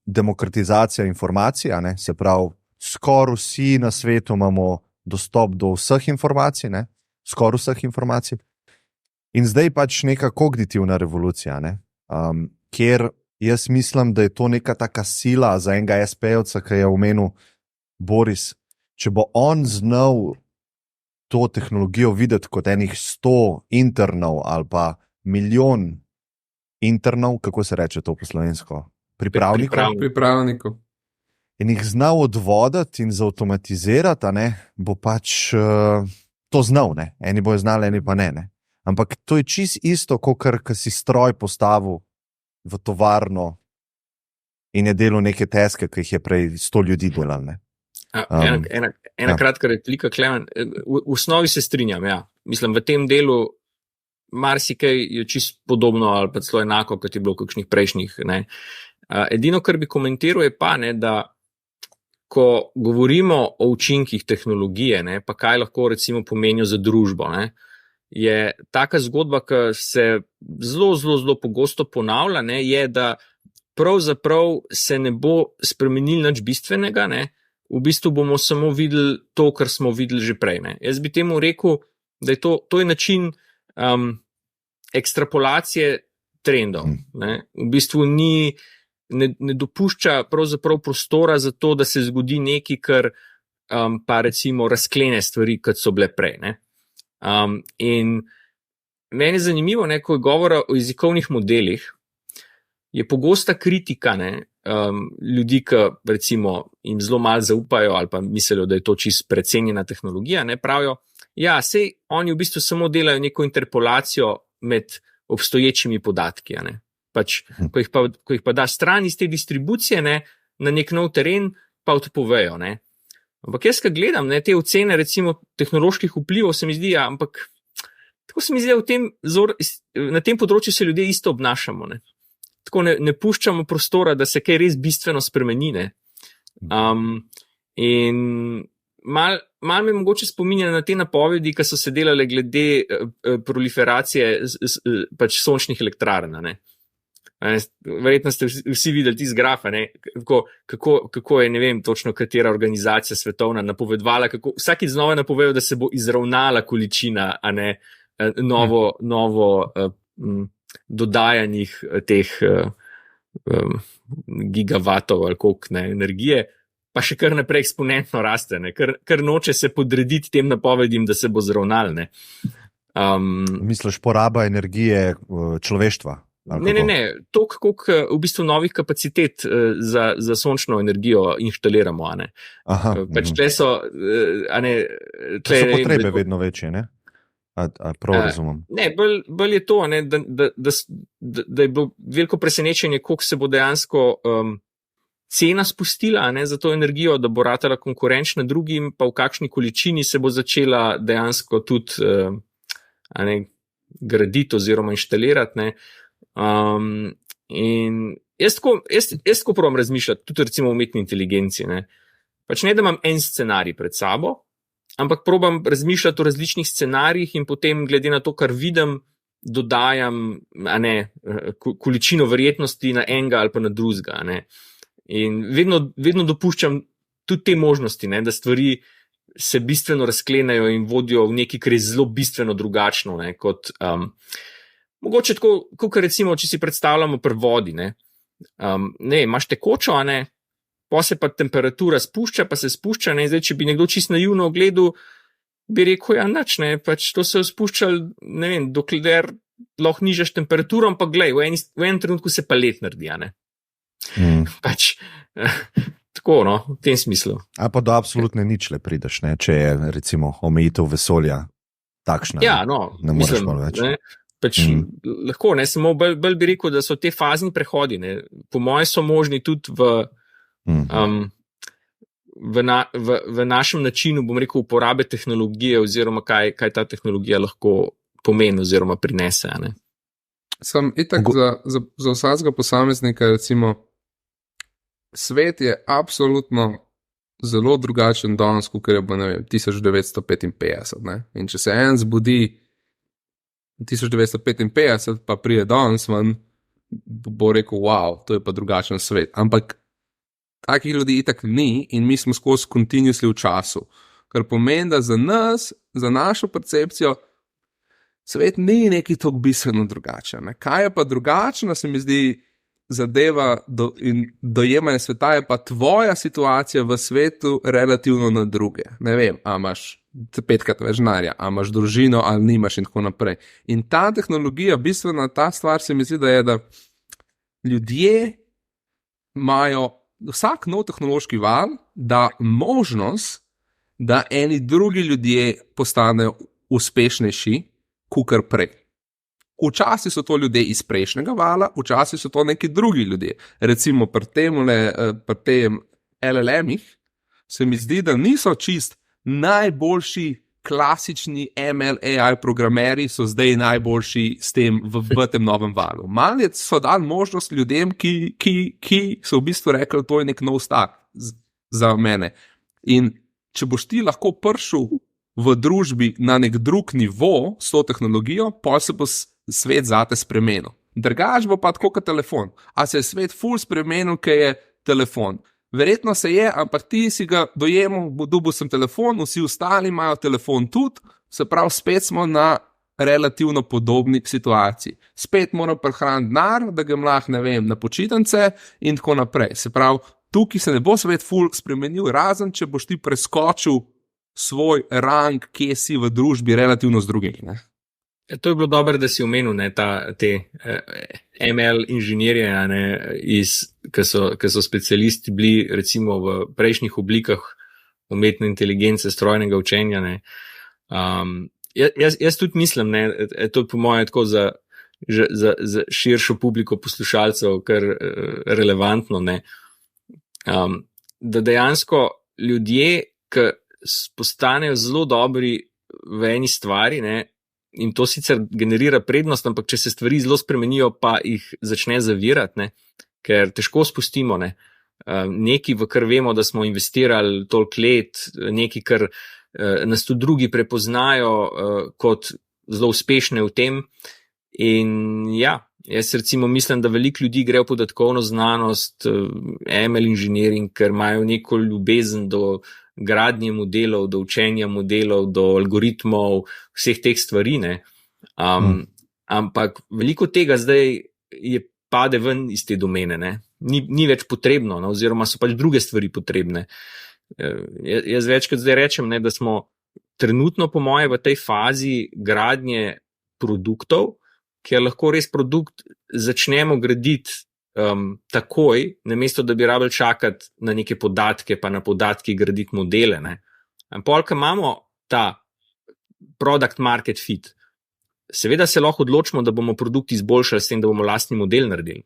demokratizacija informacij, se pravi, skoraj vsi na svetu imamo dostop do vseh informacij, skoraj vseh informacij. In zdaj pač neka kognitivna revolucija, kjer jaz mislim, da je to neka taka sila za enega SP-jevca, ki je omenil Boris, če bo on znal to tehnologijo videti kot enih 100 internov ali pa milijon internov, kako se reče to po slovensko? Pripravnikov. In jih znal odvoditi in zautomatizirati, bo pač to znal, eni bojo znali, eni pa ne. Ampak to je čist isto, kot si stroj postavil v tovarno in je delal neke taske, ki jih je prej 100 ljudi delali. Ena kratka replika, Klemen. V osnovi se strinjam, ja. Mislim, v tem delu marsikaj je čisto podobno ali pa celo enako, kot je bilo v kakšnih prejšnjih. Edino, kar bi komentiral, je pa, da ko govorimo o učinkih tehnologije, pa kaj lahko recimo pomenijo za družbo, je taka zgodba, ki se zelo pogosto ponavlja, je, da pravzaprav se ne bo spremenil nič bistvenega, v bistvu bomo samo videli to, kar smo videli že prej. Jaz bi temu rekel, da je to je način ekstrapolacije trendov. V bistvu ne dopušča pravzaprav prostora za to, da se zgodi nekaj, kar pa recimo razklene stvari, kot so bile prej. In meni je zanimivo, ko je govora o jezikovnih modelih, je pogosta kritika ljudi, ki recimo jim zelo malo zaupajo ali pa mislijo, da je to čisto precenjena tehnologija, pravijo, ja, sej oni v bistvu samo delajo neko interpolacijo med obstoječimi podatki. Ko jih pa da stran iz te distribucije na nek nov teren, pa odpovejo. Ampak jaz, ko gledam te ocene recimo tehnoloških vplivov, se mi zdi, ampak tako se mi zdi, na tem področju se ljudje isto obnašamo. Tako ne puščamo prostora, da se kaj res bistveno spremeni. In mal me mogoče spominja na te napovedi, ki so se delale glede proliferacije pač sončnih elektrarn. Verjetno ste vsi videli tisti graf, kako je, ne vem točno, katera organizacija svetovna napovedovala, vsakič znova napovejo, da se bo izravnala količina novo dodajanih teh gigavatov ali koliko energije, pa še kar naprej eksponentno raste, kar noče se podrediti tem napovedim, da se bo zravnal. Misliš poraba energije človeštva? Ne, to, koliko v bistvu novih kapacitet za sončno energijo inštaliramo. Aha. Pač tle so... Tle so potrebe vedno večje, ne? Prav razumem. Ne, bolj je to, ne, da je bilo veliko presenečenje, koliko se bo dejansko cena spustila, ne, za to energijo, da bo ratala konkurenčna drugim, pa v kakšni količini se bo začela dejansko tudi graditi oziroma inštalirati. Ne. In jaz tako probam razmišljati, tudi recimo o umetni inteligenci. Ne. Pač ne, da imam en scenarij pred sabo, ampak probam razmišljati o različnih scenarijih in potem, glede na to, kar vidim, dodajam količino verjetnosti na enega ali pa na drugega. In vedno dopuščam tudi te možnosti, ne, da stvari se bistveno razklenejo in vodijo v nekaj, kar je zelo bistveno drugačno, ne, kot mogoče tako, kot recimo, če si predstavljamo pri vodi, ne, imaš tekočo, pa se pa temperatura spušča, pa se spušča, ne, zdaj, če bi nekdo čisto naivno ogledal, bi rekel, nič, ne, pač to se je spuščal, ne vem, dokler lahko nižaš temperaturo, ampak glej, v enem trenutku se pa let naredi, ne. Pač, tako, no, v tem smislu. A pa do absolutne ničle prideš, ne, če je recimo omejitev vesolja takšna. Ja, no, ne moreš malo več. Ne, pač lahko, ne, samo bolj bi rekel, da so te fazni prehodi, ne, po moje so možni tudi v našem načinu, bom rekel, uporabe tehnologije oziroma kaj ta tehnologija lahko pomeni oziroma prinese. Ne. Sam itak za vsakega posameznika, recimo, svet je absolutno zelo drugačen danes, kot je bo, ne vem, 1955. Ne? In če se en zbudi 1955, pa prije danes ven, bo rekel, wow, to je pa drugačen svet. Ampak takih ljudi itak ni in mi smo skozi continuously v času. Kar pomeni, da za nas, za našo percepcijo, svet ni neki toliko bistveno drugačen. Ne? Kaj je pa drugačno, se mi zdi, zadeva in dojemanje sveta je pa tvoja situacija v svetu relativno na druge. Ne vem, a imaš 5krat več denarja, a imaš družino ali nimaš in tako naprej. In ta tehnologija, bistvena ta stvar se mi zdi, da je, da ljudje imajo vsak nov tehnološki val, da možnost, da eni drugi ljudje postanejo uspešnejši, kakor prej. Včasih so to ljudje iz prejšnjega vala, včasih so to neki drugi ljudje. Recimo pri tem LLM-ih se mi zdi, da niso čist najboljši klasični ML AI programeri so zdaj najboljši s tem v tem novem valu. Malo so dali možnost ljudem, ki so v bistvu rekli, to je nek nov start za mene. In če boš ti lahko prišel v družbi na nek drug nivo s to tehnologijo, pa se bo svet zate spremenil. Drugač bo pa tako kot telefon. A se je svet ful spremenil, ker je telefon? Verjetno se je, ampak ti si ga dojemal, dobil sem telefon, vsi ostali imajo telefon tudi, se pravi, spet smo na relativno podobni situaciji. Spet moram prihraniti denar, da ga lahko, ne vem, na počitnice in tako naprej. Se pravi, tukaj se ne bo svet ful spremenil, razen če boš ti preskočil svoj rang, kje si v družbi relativno z drugimi, ne? To je bilo dobro, da si omenil, ne, te ML inženirje, ki so specialisti bili recimo v prejšnjih oblikah umetne inteligence, strojnega učenja. Ne. Jaz tudi mislim, ne, to je po moje tako za širšo publiko poslušalcev kar relevantno, ne, da dejansko ljudje, ki postanejo zelo dobri v eni stvari, ne, in to sicer generira prednost, ampak če se stvari zelo spremenijo, pa jih začne zavirati, ne, ker težko spustimo, ne, nekaj, v kar vemo, da smo investirali toliko let, nekaj, kar nas tudi drugi prepoznajo kot zelo uspešne v tem. In ja, jaz recimo mislim, da veliko ljudi gre v podatkovno znanost, ML inženiring, ker imajo neko ljubezen do gradnje modelov, do učenja modelov, do algoritmov, vseh teh stvari, ne. Ampak veliko tega zdaj pade ven iz te domene, ne. Ni več potrebno, no, oziroma so pač druge stvari potrebne. Jaz večkrat zdaj rečem, ne, da smo trenutno po moje v tej fazi gradnje produktov, kjer lahko res produkt začnemo graditi takoj, namesto da bi rabili čakati na neke podatke, pa na podatki graditi modele. Ne. In pol, ko imamo ta product market fit. Seveda se lahko odločimo, da bomo produkt izboljšali s tem, da bomo lastni model naredili.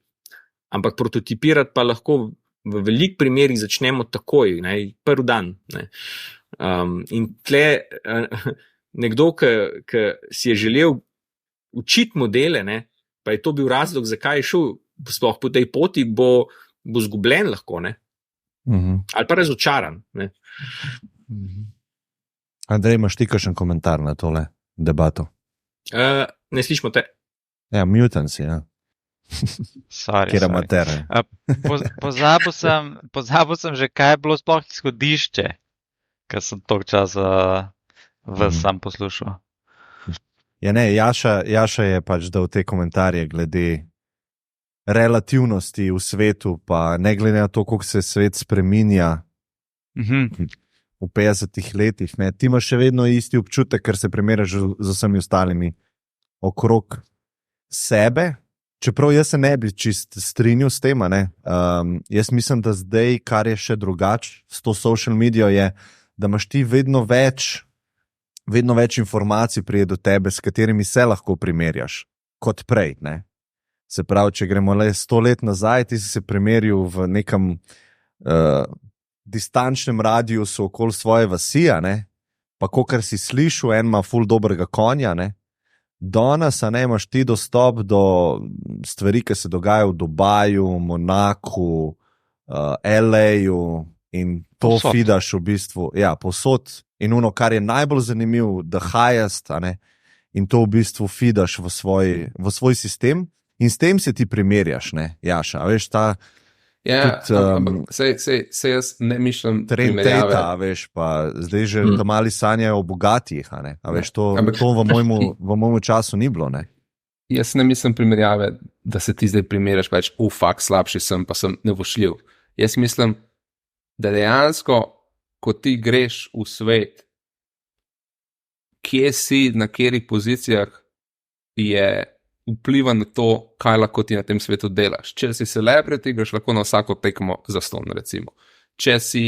Ampak prototipirati pa lahko v velik primerih začnemo takoj, ne, prvi dan. Ne. In tle nekdo, ki si je želel učiti modele, ne, pa je to bil razlog, zakaj je šel sploh po tej poti, bo zgubljen lahko, ne. Ali pa razočaran. Ne. Andrej, imaš ti kakšen komentar na tole debato? Ne slišimo te. Ja, mutant si, ja. Kjer amater. Pozabil sem že, kaj je bilo sploh izhodišče, ker sem toliko časa sam poslušal. Ja ne, Jaša je pač dal te komentarje glede relativnosti v svetu, pa ne glede na to, koliko se svet spreminja v 50 letih. Ne. Ti imaš še vedno isti občutek, ker se primerjaš z vsemi ostalimi okrog sebe. Čeprav jaz se ne bi čist strinjal s tem, jaz mislim, da zdaj, kar je še drugače s to social medijo, je, da imaš ti vedno več informacij prije do tebe, s katerimi se lahko primerjaš, kot prej. Ne? Se pravi, če gremo le 100 let nazaj, ti si se primerjal v nekem distančnem radiusu okoli svoje vasi, pa kakor si slišal, en ima ful dobrega konja, ne? Danes imaš ti dostop do stvari, ki se dogajajo v Dubaju, Monaku, LA-ju in to posod feedaš v bistvu, ja, posod. In ono, kar je najbolj zanimiv, the highest, in to v bistvu feedaš v svoj sistem in s tem se ti primerjaš, ne, Jaša, veš, ta ja, se jaz ne mišljam trend teta, veš, pa zdaj že ta mali sanjajo o bogatih, a veš, to v mojemu času ni bilo, ne. Jaz ne mislim primerjave, da se ti zdaj primerjaš, pač, fakt, slabši sem, pa sem nevošljiv. Jaz mislim, da dejansko, ko ti greš v svet, kje si, na katerih pozicijah je vpliva na to, kaj lahko ti na tem svetu delaš. Če si celebrity, greš lahko na vsako tekmo zastonj, recimo. Če si,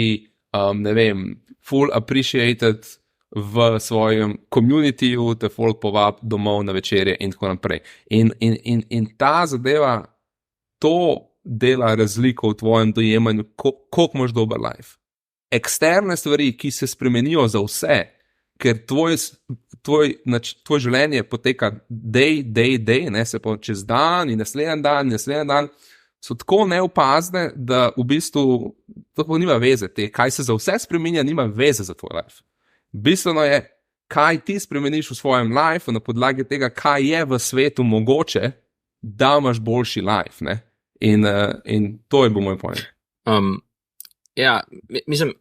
ne vem, full appreciated v svojem communityju, te folk povab domov na večerje in tako naprej. In ta zadeva, to dela razliko v tvojem dojemanju, koliko imaš dober life. Eksterne stvari, ki se spremenijo za vse, ker tvoj življenje poteka day, ne, se pa čez dan in naslednji dan, so tako neopazne, da v bistvu to nima veze. Kaj se za vse spreminja, nima veze za tvoj life. Bistveno je, kaj ti spremeniš v svojem life, na podlagi tega, kaj je v svetu mogoče, da imaš boljši life. Ne? In to je bil moj point. Ja, mislim,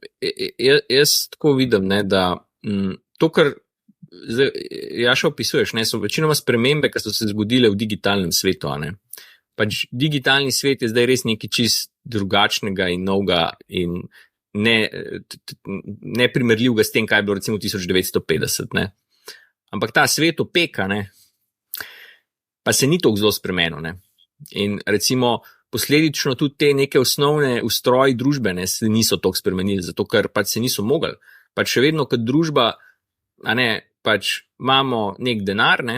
jaz tako vidim, ne, da to, kar Jaša opisuješ, ne, so večinoma spremembe, ki so se zgodile v digitalnem svetu. Ne. Pač digitalni svet je zdaj res nekaj čist drugačnega in novega in neprimerljivega s tem, kaj je bilo recimo 1950. Ne. Ampak ta svet opeka, ne, pa se ni toliko zelo spremenil. Ne. In recimo posledično tudi te neke osnovne ustroji družbene se niso toliko spremenili, zato ker pač se niso mogli. Pač še vedno kot družba, pač imamo nek denar, ne,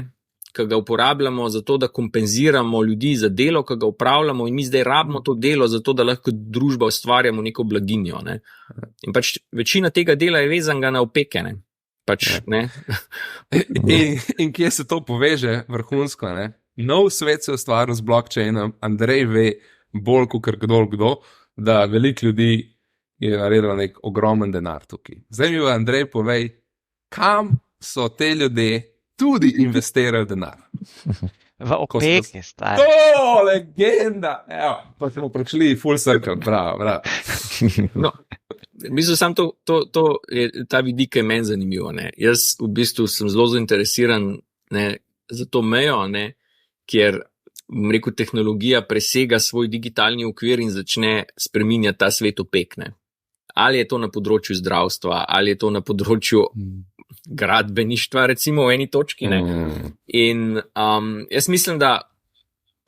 ki ga uporabljamo za to, da kompenziramo ljudi za delo, ki ga upravljamo in mi zdaj rabimo to delo za to, da lahko družba ustvarjamo neko blaginjo. Ne. In pač večina tega dela je vezanga na opeke. Ne. Pač, ne. In kje se to poveže vrhunsko? Ne? Nov svet se ustvaril z blockchainom, Andrej ve bolj kot kdo, da veliko ljudi je naredilo nek ogromen denar tukaj. Zdaj mi Andrej povej, kam so te ljudje tudi investirali denar? V opeke, stari. To, legenda! Evo, pa smo prišli full circle, bravo. No, mislim, sam to je, ta vidik je meni zanimivo. Ne. Jaz v bistvu sem zelo zainteresiran, ne, za to mejo, ne, kjer rekel, tehnologija presega svoj digitalni okvir in začne spreminjati ta svet opek. Ne. Ali je to na področju zdravstva, ali je to na področju gradbeništva, recimo v eni točki. Ne? In jaz mislim, da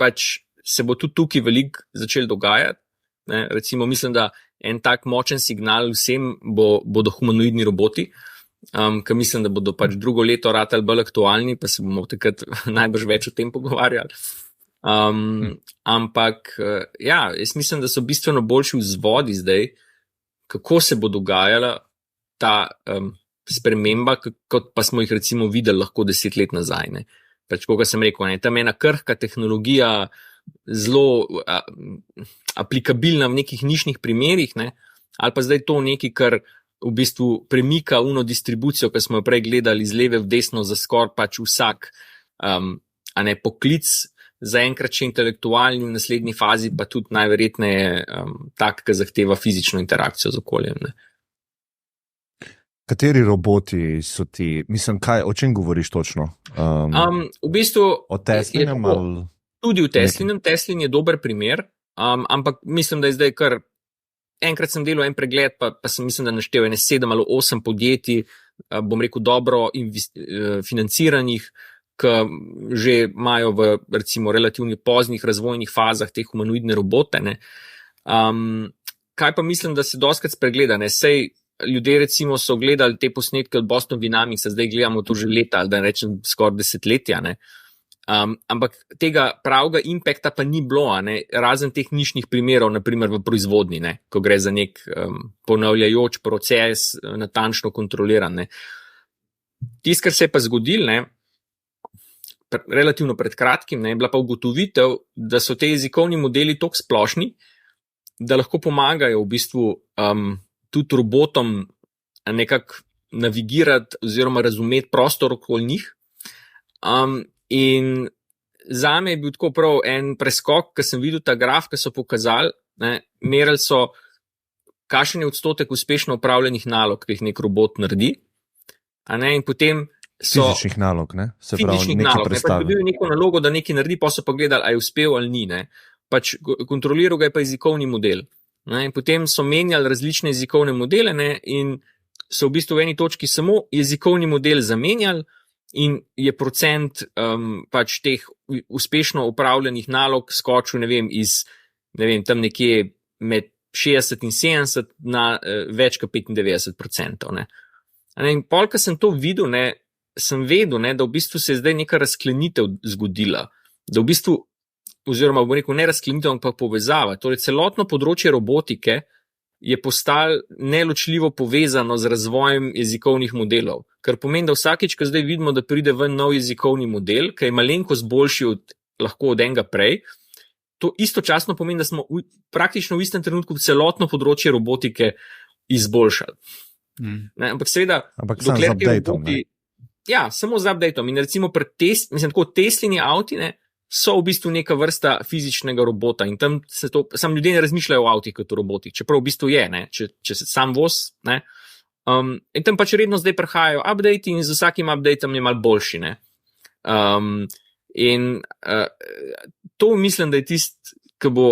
pač se bo tudi tukaj veliko začel dogajati. Ne? Recimo mislim, da en tak močen signal vsem bodo humanoidni roboti. ker mislim, da bodo pač drugo leto ratali bolj aktualni, pa se bomo takrat najbrž več o tem pogovarjali. Ampak ja, jaz mislim, da so bistveno boljši vzvodi zdaj, kako se bo dogajala ta sprememba, kot pa smo jih recimo videli lahko 10 let nazaj. Ne. Pač, kot sem rekel, ne, tam ena krhka tehnologija, zelo aplikabilna v nekih nišnih primerih, ne, ali pa zdaj to nekaj, kar v bistvu premika uno distribucijo, ki smo jo prej gledali z leve v desno za skoraj pač vsak poklic, zaenkrat še intelektualni, v naslednji fazi pa tudi najverjetneje tak, ki zahteva fizično interakcijo z okoljem. Ne. Kateri roboti so ti? Mislim, o čem govoriš točno? V bistvu o Teslinem ali... Tudi v Teslinem. Teslin je dober primer, ampak mislim, da je zdaj kar... Enkrat sem delal en pregled, pa sem mislim, da naštel 7 ali 8 podjetij, bom rekel dobro financiranih, ki že imajo v recimo relativno poznih razvojnih fazah te humanoidne robote. Ne. Kaj pa mislim, da se dostikrat spregleda? Ne. Sej ljudje recimo so gledali te posnetke od Boston Dynamics, zdaj gledamo to že leta, ali da rečem skoraj desetletja. Ne. Ampak tega pravega impakta pa ni bilo, ne, razen teh nišnih primerov, naprimer v proizvodnji, ne, ko gre za nek ponavljajoč proces, natančno kontroliran. Ne. Tisto, kar se je pa zgodil, ne, relativno pred kratkim, ne, je bila pa ugotovitev, da so te jezikovni modeli toliko splošni, da lahko pomagajo v bistvu tudi robotom nekako navigirati oziroma razumeti prostor okoli njih. In zame je bil tako prav en preskok, ko sem videl ta graf, ki so pokazali, ne, merili so, kakšen je odstotek uspešno opravljenih nalog, ki jih nek robot naredi. In potem so fizičnih nalog, ne? Se fizičnih pravi, nalog. Pač dobil neko nalogo, da nekaj naredi, pa so pa gledali, a je uspel ali ni. Ne. Pač kontroliral ga je pa jezikovni model. Ne. In potem so menjali različne jezikovne modele, ne, in so v bistvu v eni točki samo jezikovni model zamenjali, in je procent pač teh uspešno upravljenih nalog skočil, tam nekje med 60 in 70 na več kot 95%. Ne. In pol, ko sem to videl, ne, sem vedel, ne, da v bistvu se je zdaj neka razklenitev zgodila. Da v bistvu, oziroma bom rekel, ne razklenitev, ampak povezava. Torej, celotno področje robotike je postalo neločljivo povezano z razvojem jezikovnih modelov. Kar pomeni, da vsakič, ko zdaj vidimo, da pride ven nov jezikovni model, ki je malenkost boljši lahko od enega prej, to istočasno pomeni, da smo praktično v istem trenutku celotno področje robotike izboljšali. Ne, ampak seveda, dokler te roboti... Ja, samo z updateom. In recimo Teslini avti, ne, so v bistvu neka vrsta fizičnega robota in tam sam ljudje ne razmišljajo o avtih kot o robotih, čeprav v bistvu je, ne, če se sam voz, ne. In tam pač redno zdaj prihajajo update in z vsakim updateom je malo boljši, ne. To mislim, da je tisto, ki bo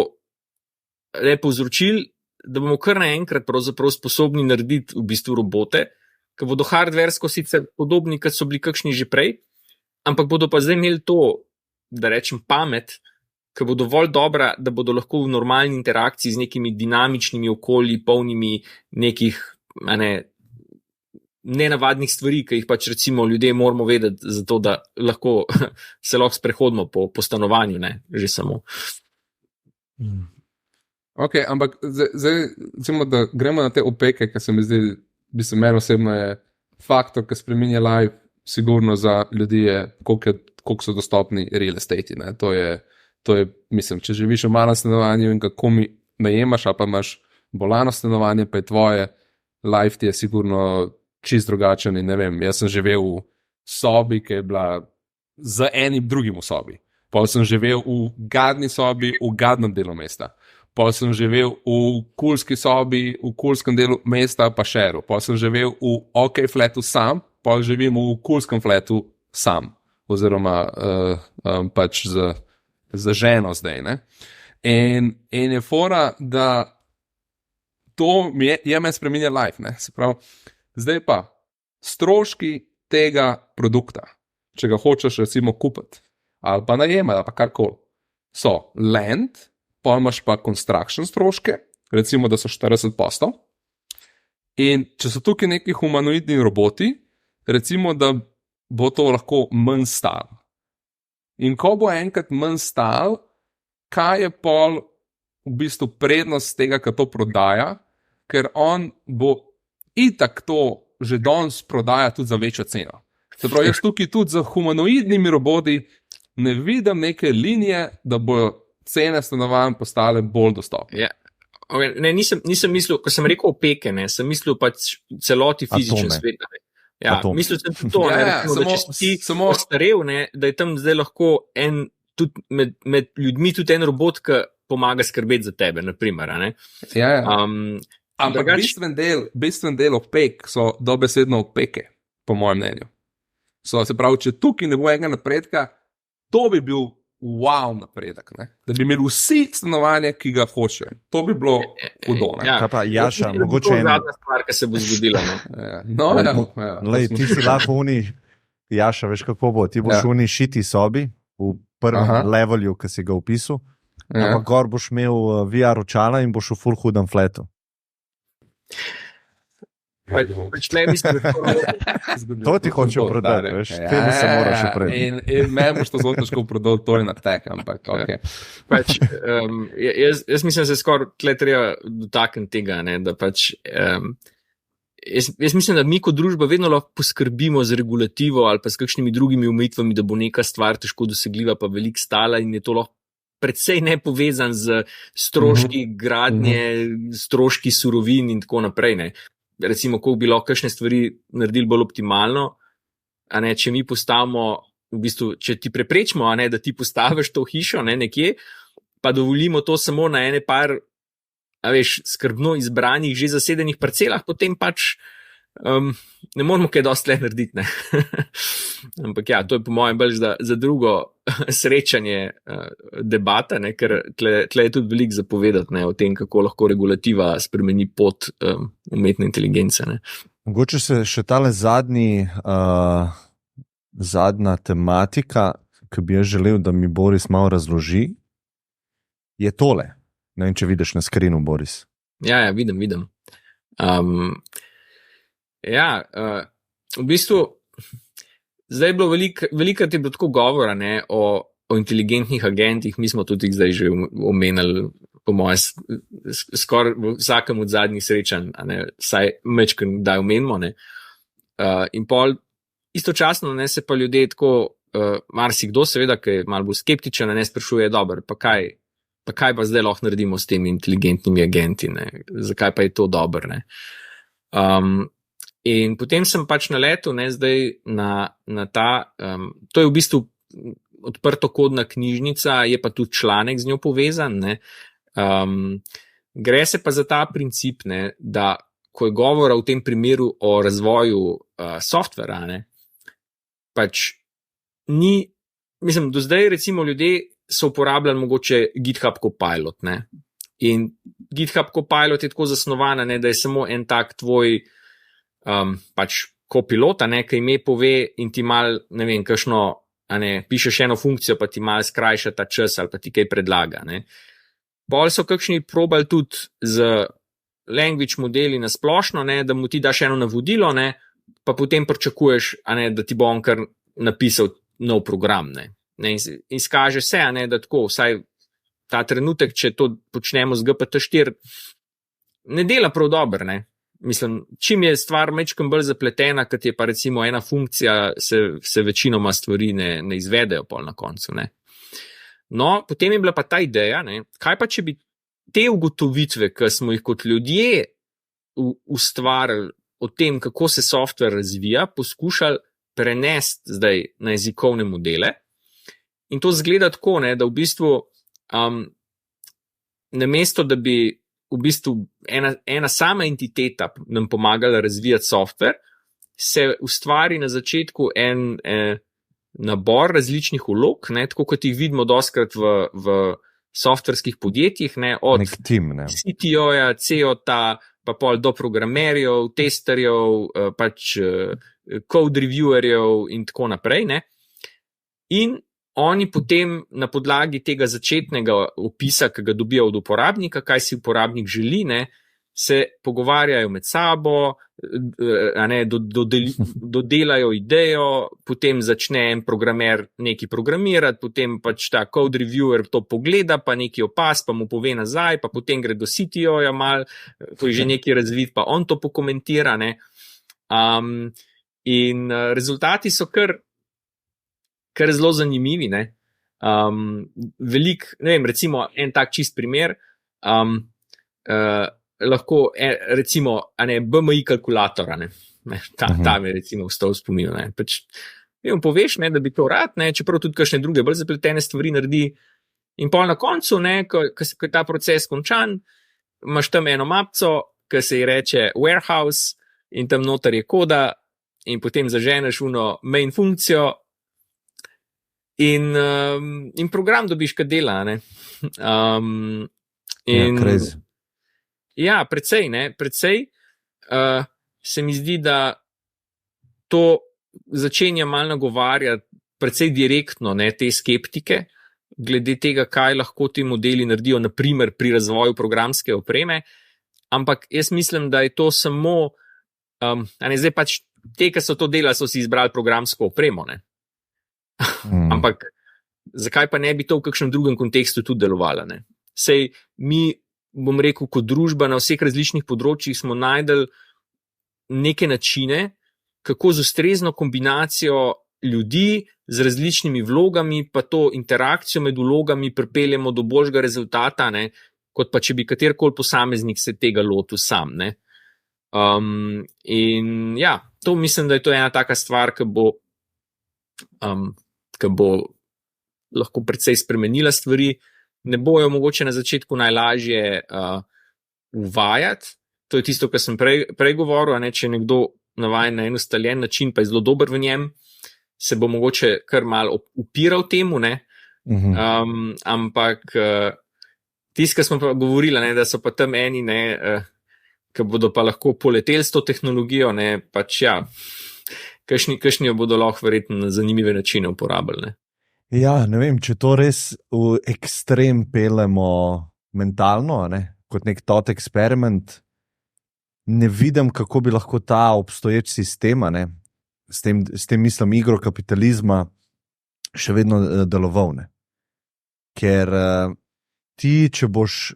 povzročil, da bomo kar naenkrat pravzaprav sposobni narediti v bistvu robote, ki bodo hardversko sicer podobni, kot so bili kakšni že prej, ampak bodo pa zdaj imeli to, da rečem pamet, ki bo dovolj dobra, da bodo lahko v normalni interakciji z nekimi dinamičnimi okolji, polnimi nekih nenavadnih stvari, ki jih pač recimo ljudje moramo vedeti, zato da se lahko sprehodimo po stanovanju, ne, že samo. Ok, ampak zdaj recimo, da gremo na te opeke, ki se mi zdi, meni osebno je faktor, ki spreminja life, sigurno za ljudi je, koliko so dostopni real estate. Ne? To je, mislim, če živiš v malem stanovanju in kako mi najemaš, ali pa imaš bolano stanovanje, pa je tvoje, life ti je sigurno čist drugačen in ne vem, jaz sem živel v sobi, ki je bila z enim drugim v sobi. Pa sem živel v gadni sobi, v gadnem delu mesta. Pa sem živel v kulski sobi, v kulskem delu mesta, pa šeru. Pa sem živel v OK flatu sam, pa živim v kulskem flatu sam. Oziroma pač z ženo zdaj. Ne? In je fora, da to je meni spreminja life. Ne? Se pravi, zdaj pa stroški tega produkta, če ga hočeš recimo kupiti, ali pa najemati, ali pa karkoli, so land, pa imaš pa construction stroške, recimo, da so 40%. In če so tukaj neki humanoidni roboti, recimo, da bo to lahko manj stalo. In ko bo enkrat manj stal, kaj je pol v bistvu prednost tega, kar to prodaja, ker on bo itak to že danes prodaja tudi za večjo ceno. Se pravi, jaz tukaj tudi za humanoidnimi roboti ne vidim neke linije, da bo cene stanovanj postale bolj dostopne. Ja. Okay, ne, nisem mislil, ko sem rekel opeke, ne, sem mislil pač celoti fizičen Atome. svet. Ne. Ja, mislil sem tudi to, recimo, da če si ti samo ostarel, ne, da je tam zdaj lahko tudi med ljudmi tudi en robot, ki pomaga skrbeti za tebe, naprimer. Ne. Ja. Ampak bistven del opek so dobesedno opeke, po mojem mnenju. Se pravi, če tukaj ne bo enega napredka, to bi bil wow napredek, ne? Da bi imeli vsi stanovanje, ki ga hočejo. To bi bilo hudo. Ja. Kaj pa, Jaša, mogoče To je zadnja stvar, ki se bo zgodila. Lej, ti si lahko Jaša, veš kako bo, ti boš v šiti sobi, v prvem levelju, ki si ga opisal, ampak gor boš imel VR očala in boš v full hudem fletu. To ti hoče prodati, veš, temu se moraš opreti. In me boš to zelo težko prodal, to je na tek, ampak ok. Jaz mislim, da se skoraj tle treba dotakniti tega, ne, da pač jaz mislim, da mi kot družba vedno lahko poskrbimo z regulativo ali pa s kakšnimi drugimi omejitvami, da bo neka stvar težko dosegljiva pa veliko stala in je to lahko predvsej nepovezan z stroški gradnje, stroški surovin in tako naprej. Ne. Recimo, koliko bi lahko kakšne stvari naredili bolj optimalno, a ne, če mi postavimo, v bistvu, če ti preprečimo, a ne, da ti postaviš to hišo, ne, nekje, pa dovolimo to samo na ene par, a veš, skrbno izbranih, že zasedenih parcelah, potem pač ne moramo kaj dosti le narediti, ne. Ampak ja, to je po mojem bolj za drugo srečanje debata, ne, ker tle je tudi veliko zapovedati, ne, o tem, kako lahko regulativa spremeni pot umetne inteligence. Ne. Mogoče se še tale zadnja tematika, ki bi jaz želel, da mi Boris malo razloži, je tole. Ne vem, če vidiš na skrinu, Boris. Ja, vidim. V bistvu zdaj je bilo veliko je bilo tako govora, ne, o inteligentnih agentih, mi smo tudi zdaj že omenili, po moje, skoraj v vsakem od zadnjih srečanj, ne, saj mečkaj kdaj omenimo, ne. In pol istočasno, ne, se pa ljudje tako, marsikdo seveda, ki je malo bolj skeptičen, ne, sprašuje, dobro, pa kaj pa zdaj lahko naredimo s temi inteligentnimi agenti, ne, zakaj pa je to dobro, ne. In potem sem pač naletel, ne, zdaj na ta, to je v bistvu odprtokodna knjižnica, je pa tudi članek z njo povezan, ne. Gre se pa za ta princip, ne, da ko je govora v tem primeru o razvoju softvera, ne, pač ni, mislim, do zdaj recimo ljudje so uporabljali mogoče GitHub Copilot, ne. In GitHub Copilot je tako zasnovan, ne, da je samo en tak tvoj pač kopilota, ne, ki ime pove in ti mal, ne vem, kakšno, a ne, pišeš eno funkcijo, pa ti mal skrajša ta čas ali pa ti kaj predlaga, ne. Bolj so kakšni probali tudi z language modeli na splošno, ne, da mu ti daš eno navodilo, ne, pa potem pričakuješ, a ne, da ti bo on kar napisal nov program, ne. In skaže se, a ne, da tako, vsaj ta trenutek, če to počnemo z GPT-4, ne dela prav dobro, ne. Mislim, čim je stvar mečkam bolj zapletena, kot je pa recimo ena funkcija, se večinoma stvari ne izvedejo pol na koncu, ne. No, potem je bila pa ta ideja, ne, kaj pa če bi te ugotovitve, ki smo jih kot ljudje ustvarili o tem, kako se software razvija, poskušali prenesti zdaj na jezikovne modele. In to zgleda tako, ne, da v bistvu namesto, da bi v bistvu ena sama entiteta nam pomagala razvijati software, se ustvari na začetku en nabor različnih vlog, ne, tako kot jih vidimo dostkrat v softverskih podjetjih, ne, od CTO-ja, CEO-ta, pa pol do programerjev, testerjev, pač code reviewerjev in tako naprej, ne. In oni potem na podlagi tega začetnega opisa, ki ga dobijo od uporabnika, kaj si uporabnik želi, ne, se pogovarjajo med sabo, dodelajo idejo, potem začne en programer nekaj programirati, potem pač ta code reviewer to pogleda, pa nekaj opas, pa mu pove nazaj, pa potem gre do CTO-ja mal, to je že nekaj razvid, pa on to pokomentira, ne. In rezultati so kar zelo zanimivi, ne. Velik, ne vem, recimo en tak čist primer, lahko, recimo, BMI kalkulatora, ta mi recimo vstal v spominu, pač, poveš, da bi to rad, čeprav tudi kakšne druge bolj zapletene stvari naredi, in pol na koncu, ko je ta proces končan, imaš tam eno mapco, ki se ji reče warehouse, in tam noter je koda, in potem zaženeš main funkcijo, in program dobiš, kaj dela, ne. Crazy. Ja, precej se mi zdi, da to začenja malo nagovarjati precej direktno, te skeptike, glede tega, kaj lahko ti modeli naredijo, naprimer pri razvoju programske opreme, ampak jaz mislim, da je to samo, zdaj pač te, ki so to delali, so si izbrali programsko opremo, ne. Ampak zakaj pa ne bi to v kakšnem drugem kontekstu tudi delovalo, ne? Sej mi, bom rekel, kot družba na vseh različnih področjih smo najdel neke načine, kako z ustrezno kombinacijo ljudi z različnimi vlogami, pa to interakcijo med vlogami pripeljemo do boljšega rezultata, ne, kot pa če bi katerikoli posameznik se tega lotil sam, ne. In ja, to mislim, da je to ena taka stvar, ki bo lahko precej spremenila stvari. Ne bojo mogoče na začetku najlažje uvajati. To je tisto, kar sem prej govoril, če je nekdo navajen na en ustaljen način, pa je zelo dober v njem, se bo mogoče kar malo upiral temu, ne. Ampak tisto, kar smo pa govorili, da so pa tam eni, ki bodo pa lahko poleteli s to tehnologijo, pač ja, kakšni jo bodo lahko verjetno na zanimive načine uporabljali, ne. Ja, ne vem, če to res v ekstrem peljemo mentalno, kot nek tot eksperiment, ne vidim, kako bi lahko ta obstoječ sistem, s tem mislim igrokapitalizma, še vedno deloval, ne. Ker ti, če boš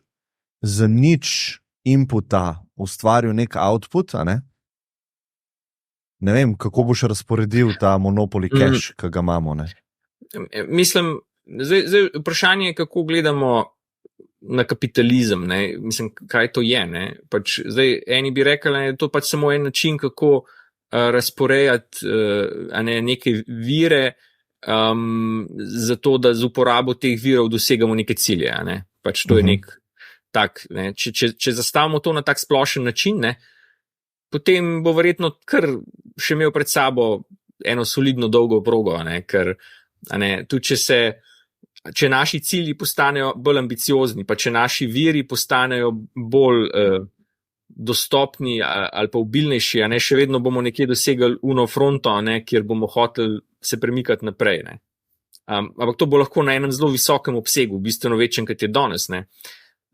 za nič inputa ustvaril nek output, ne vem, kako boš razporedil ta monopoly cache, ki ga imamo, ne. Mislim, zdaj vprašanje je, kako gledamo na kapitalizem, mislim, kaj to je, pač zdaj eni bi rekli, da je to pač samo en način, kako razporejati neke vire, zato da z uporabo teh virov dosegamo neke cilje, pač to je nek tak, če zastavimo to na tak splošen način, potem bo verjetno kar še imel pred sabo eno solidno dolgo progo, ker tudi če naši cilji postanejo bolj ambiciozni, pa če naši viri postanejo bolj dostopni ali pa obilnejši, še vedno bomo nekje dosegli fronto, kjer bomo hoteli se premikati naprej. Ampak to bo lahko na enem zelo visokem obsegu, bistveno večjem, kot je danes.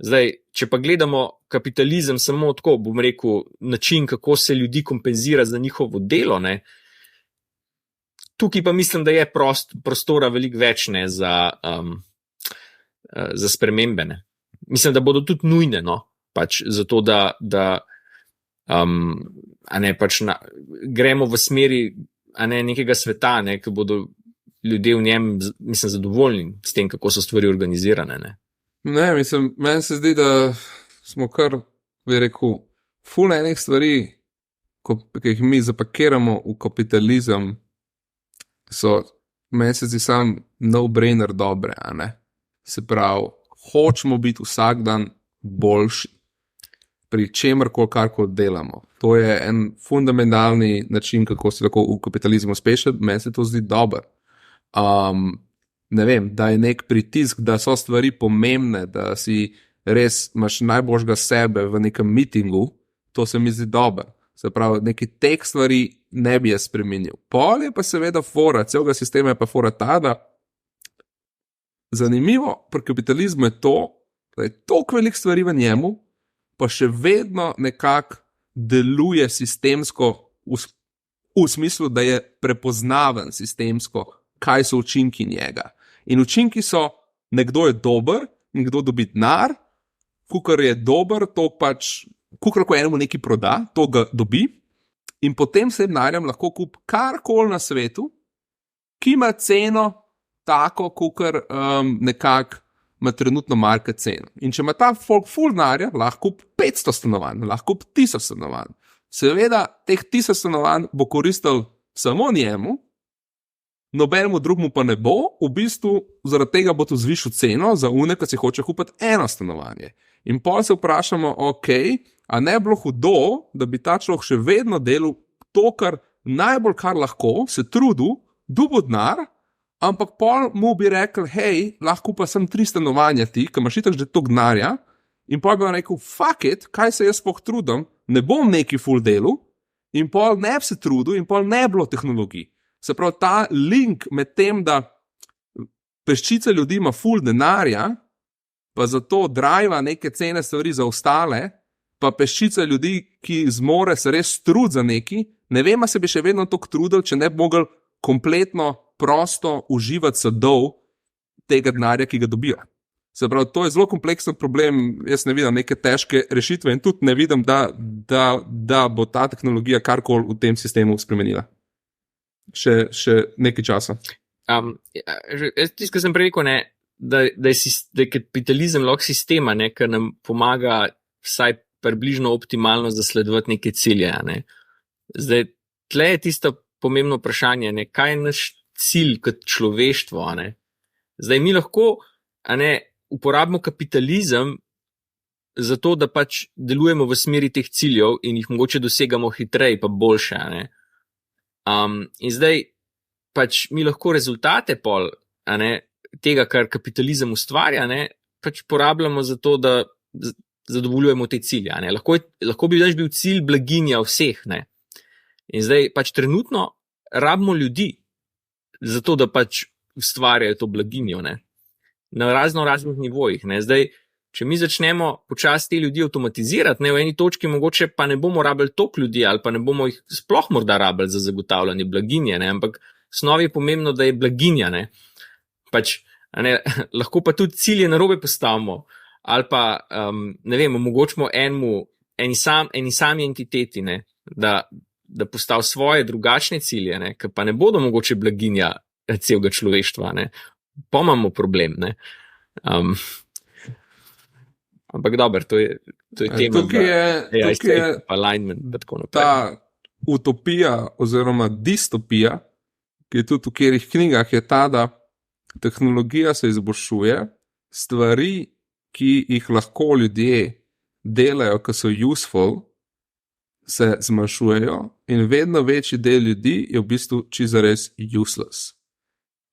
Zdaj, če pa gledamo kapitalizem samo tako, bom rekel, način, kako se ljudi kompenzira za njihovo delo, tukaj pa mislim, da je prostora veliko več za spremembe. Mislim, da bodo tudi nujne, pač zato, da pač gremo v smeri nekega sveta, ki bodo ljudje v njem, mislim, zadovoljni s tem, kako so stvari organizirane. Mislim, meni se zdi, da smo kar, bi rekel, ful enih stvari, ki jih mi zapakiramo v kapitalizem, meni se zdi sam no-brainer dobre, Se pravi, hočemo biti vsak dan boljši, pri čemerkoli karkoli delamo. To je en fundamentalni način, kako se lahko v kapitalizmu uspešen, meni se to zdi dober. Ne vem, da je nek pritisk, da so stvari pomembne, da si res imaš najboljšega sebe v nekem mitingu, to se mi zdi dober. Se pravi, neki tek stvari ne bi jaz spremenil. Pol je pa seveda fora, celega sistema je pa fora ta, da zanimivo pri kapitalizmu je to, da je toliko velik stvari v njemu, pa še vedno nekako deluje sistemsko v smislu, da je prepoznaven sistemsko, kaj so učinki njega. In učinki so, nekdo je dober, nekdo dobi denar, kukor je dober, to pač, kukor ko enemu nekaj proda, to ga dobi, in potem s tem denarjem lahko kup karkoli na svetu, ki ima ceno tako, kukor nekako ima trenutno market ceno. In če ima ta folk full denarja, lahko kup 500 stanovanj, lahko kup 1000 stanovanj. Seveda, teh 1000 stanovanj bo koristil samo njemu, nobenemu drugemu pa ne bo, v bistvu zaradi tega bo to zvišal ceno za une, ki si hoče kupiti eno stanovanje. In pol se vprašamo, ok, a ne bilo hudo, da bi ta človek še vedno delal to, kar najbolj kar lahko, se trudil, dobil denar, ampak pol mu bi rekel, hej, lahko pa sem 3 stanovanja ti, ki imaš itak že toliko denarja, in pol bi rekel, fuck it, kaj se jaz sploh trudim, ne bom neki full delu, in pol ne bi se trudil, in pol ne bilo tehnologij. Se pravi, ta link med tem, da peščica ljudi ima full denarja, pa zato driva neke cene stvari za ostale, pa peščica ljudi, ki zmore se res trud za neki, ne vem, a se bi še vedno toliko trudil, če ne bi mogel kompletno prosto uživati sadov tega denarja, ki ga dobijo. Se pravi, to je zelo kompleksen problem, jaz ne vidim neke težke rešitve in tudi ne vidim, da bo ta tehnologija karkoli v tem sistemu spremenila. Še nekaj časa. Tisto, kar sem prej rekel, ne, da je kapitalizem lahko sistema, ne, ki nam pomaga vsaj približno optimalno zasledovati neke cilje. Ne. Zdaj, tle je tisto pomembno vprašanje, ne, kaj je naš cilj kot človeštvo. Ne. Zdaj, mi lahko uporabimo kapitalizem zato, da pač delujemo v smeri teh ciljev in jih mogoče dosegamo hitreje pa boljše. Ne. In zdaj pač mi lahko rezultate pol, tega, kar kapitalizem ustvarja, pač porabljamo za to, da zadovoljujemo te cilje. Lahko bi bil cilj blaginja vseh. Ne. In zdaj pač trenutno rabimo ljudi za to, da pač ustvarjajo to blaginjo. Ne. Na raznih nivojih. Ne. Zdaj, če mi začnemo počasi te ljudi avtomatizirati, v eni točki mogoče pa ne bomo rabili toliko ljudi ali pa ne bomo jih sploh morda rabili za zagotavljanje blaginje, ampak v osnovi je pomembno, da je blaginja. Ne. Pač, lahko pa tudi cilje narobe postavimo ali pa, ne vem, omogočimo eni sami entiteti, ne, da postavi svoje drugačne cilje, ne, ki pa ne bodo mogoče blaginja celega človeštva. Ne. Pa imamo problem. Ne. Ampak dobro, to je tema. Tukaj je alignment, da tako naprej. Ta utopija oziroma distopija, ki je tudi v katerih knjigah, je ta, da tehnologija se izboljšuje, stvari, ki jih lahko ljudje delajo, ki so useful, se zmanjšujejo in vedno večji del ljudi je v bistvu čisto res useless.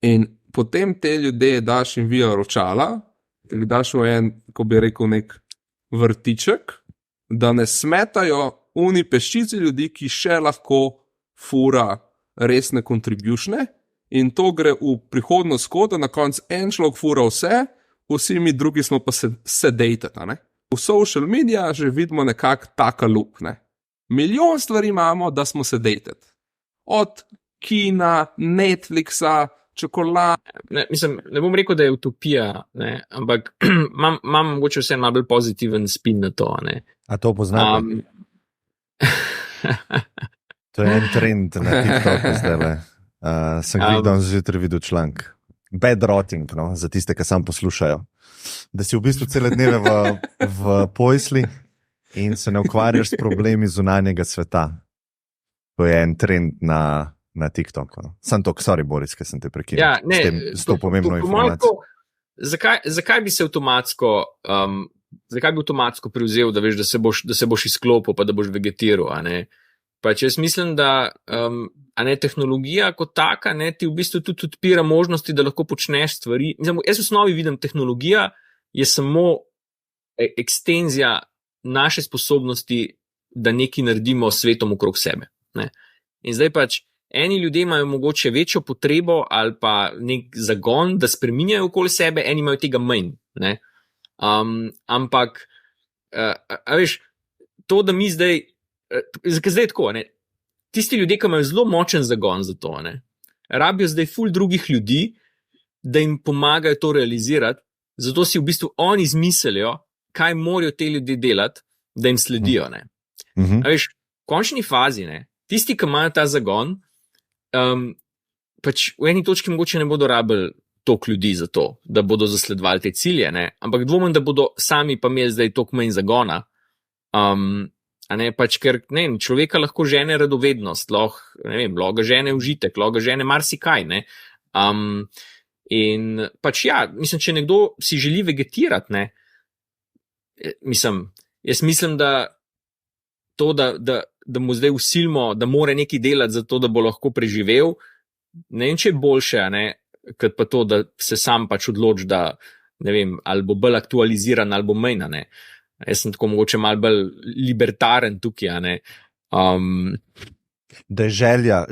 In potem te ljudje daš jim VR očala, ali daš v en, ko bi rekel, nek vrtiček, da ne smetajo uni peščici ljudi, ki še lahko fura resne contributione, in to gre v prihodnost skoda, na koncu en človek fura vse, vsi mi drugi smo pa sedated. V social media že vidimo nekak taka lup. Ne? Milijon stvari imamo, da smo sedated. Od kina, Netflixa, čokolade. Ne bom rekel, da je utopija, ne? Ampak imam mogoče vse malo bolj pozitiven spin na to. Ne? A to poznam? To je en trend na TikToku zdaj. Sem danes zjutraj videl članek. Bad rotting, no, za tiste, ki sam poslušajo. Da si v bistvu cele dneve v pojsli in se ne ukvarjaš s problemi zunanjega sveta. To je en trend na TikToku. No. Sam to, sorry Boris, ker sem te prekinil s to pomembno informacijo. Zakaj bi se avtomatsko prevzel, da veš, da se boš izklopil, pa da boš vegetiral, a ne? Pač jaz mislim, da tehnologija kot taka ti v bistvu tudi odpira možnosti, da lahko počneš stvari. Jaz v osnovi vidim, tehnologija je samo ekstenzija naše sposobnosti, da nekaj naredimo s svetom okrog sebe. Ne? In zdaj pač eni ljudje imajo mogoče večjo potrebo ali pa nek zagon, da spreminjajo okoli sebe, eni imajo tega manj. Ne? Ampak a veš, to, da mi zdaj tako, ne, tisti ljudje, ki imajo zelo močen zagon za to, ne, rabijo zdaj ful drugih ljudi, da jim pomagajo to realizirati, zato si v bistvu oni izmislijo, kaj morajo te ljudje delati, da jim sledijo. Ne. A veš, v končni fazi, ne, tisti, ki imajo ta zagon, pač v eni točki mogoče ne bodo rabili toliko ljudi za to, da bodo zasledovali te cilje, ne, ampak dvomim, da bodo sami pa imeli zdaj toliko manj zagona. A ne, pač, ker ne, človeka lahko žene radovednost, lahko ga žene užitek, lahko ga žene marsikaj. Ne. In pač ja, mislim, če nekdo si želi vegetirati, ne, jaz mislim, da to, da mu zdaj usilimo, da mora nekaj delati za to, da bo lahko preživel, ne vem, če je boljše, ne, kot pa to, da se sam pač odloči, da ne vem, ali bo bolj aktualiziran, ali bo manj, ne. Jaz sem tako mogoče malo bolj libertaren tukaj, ne. Da je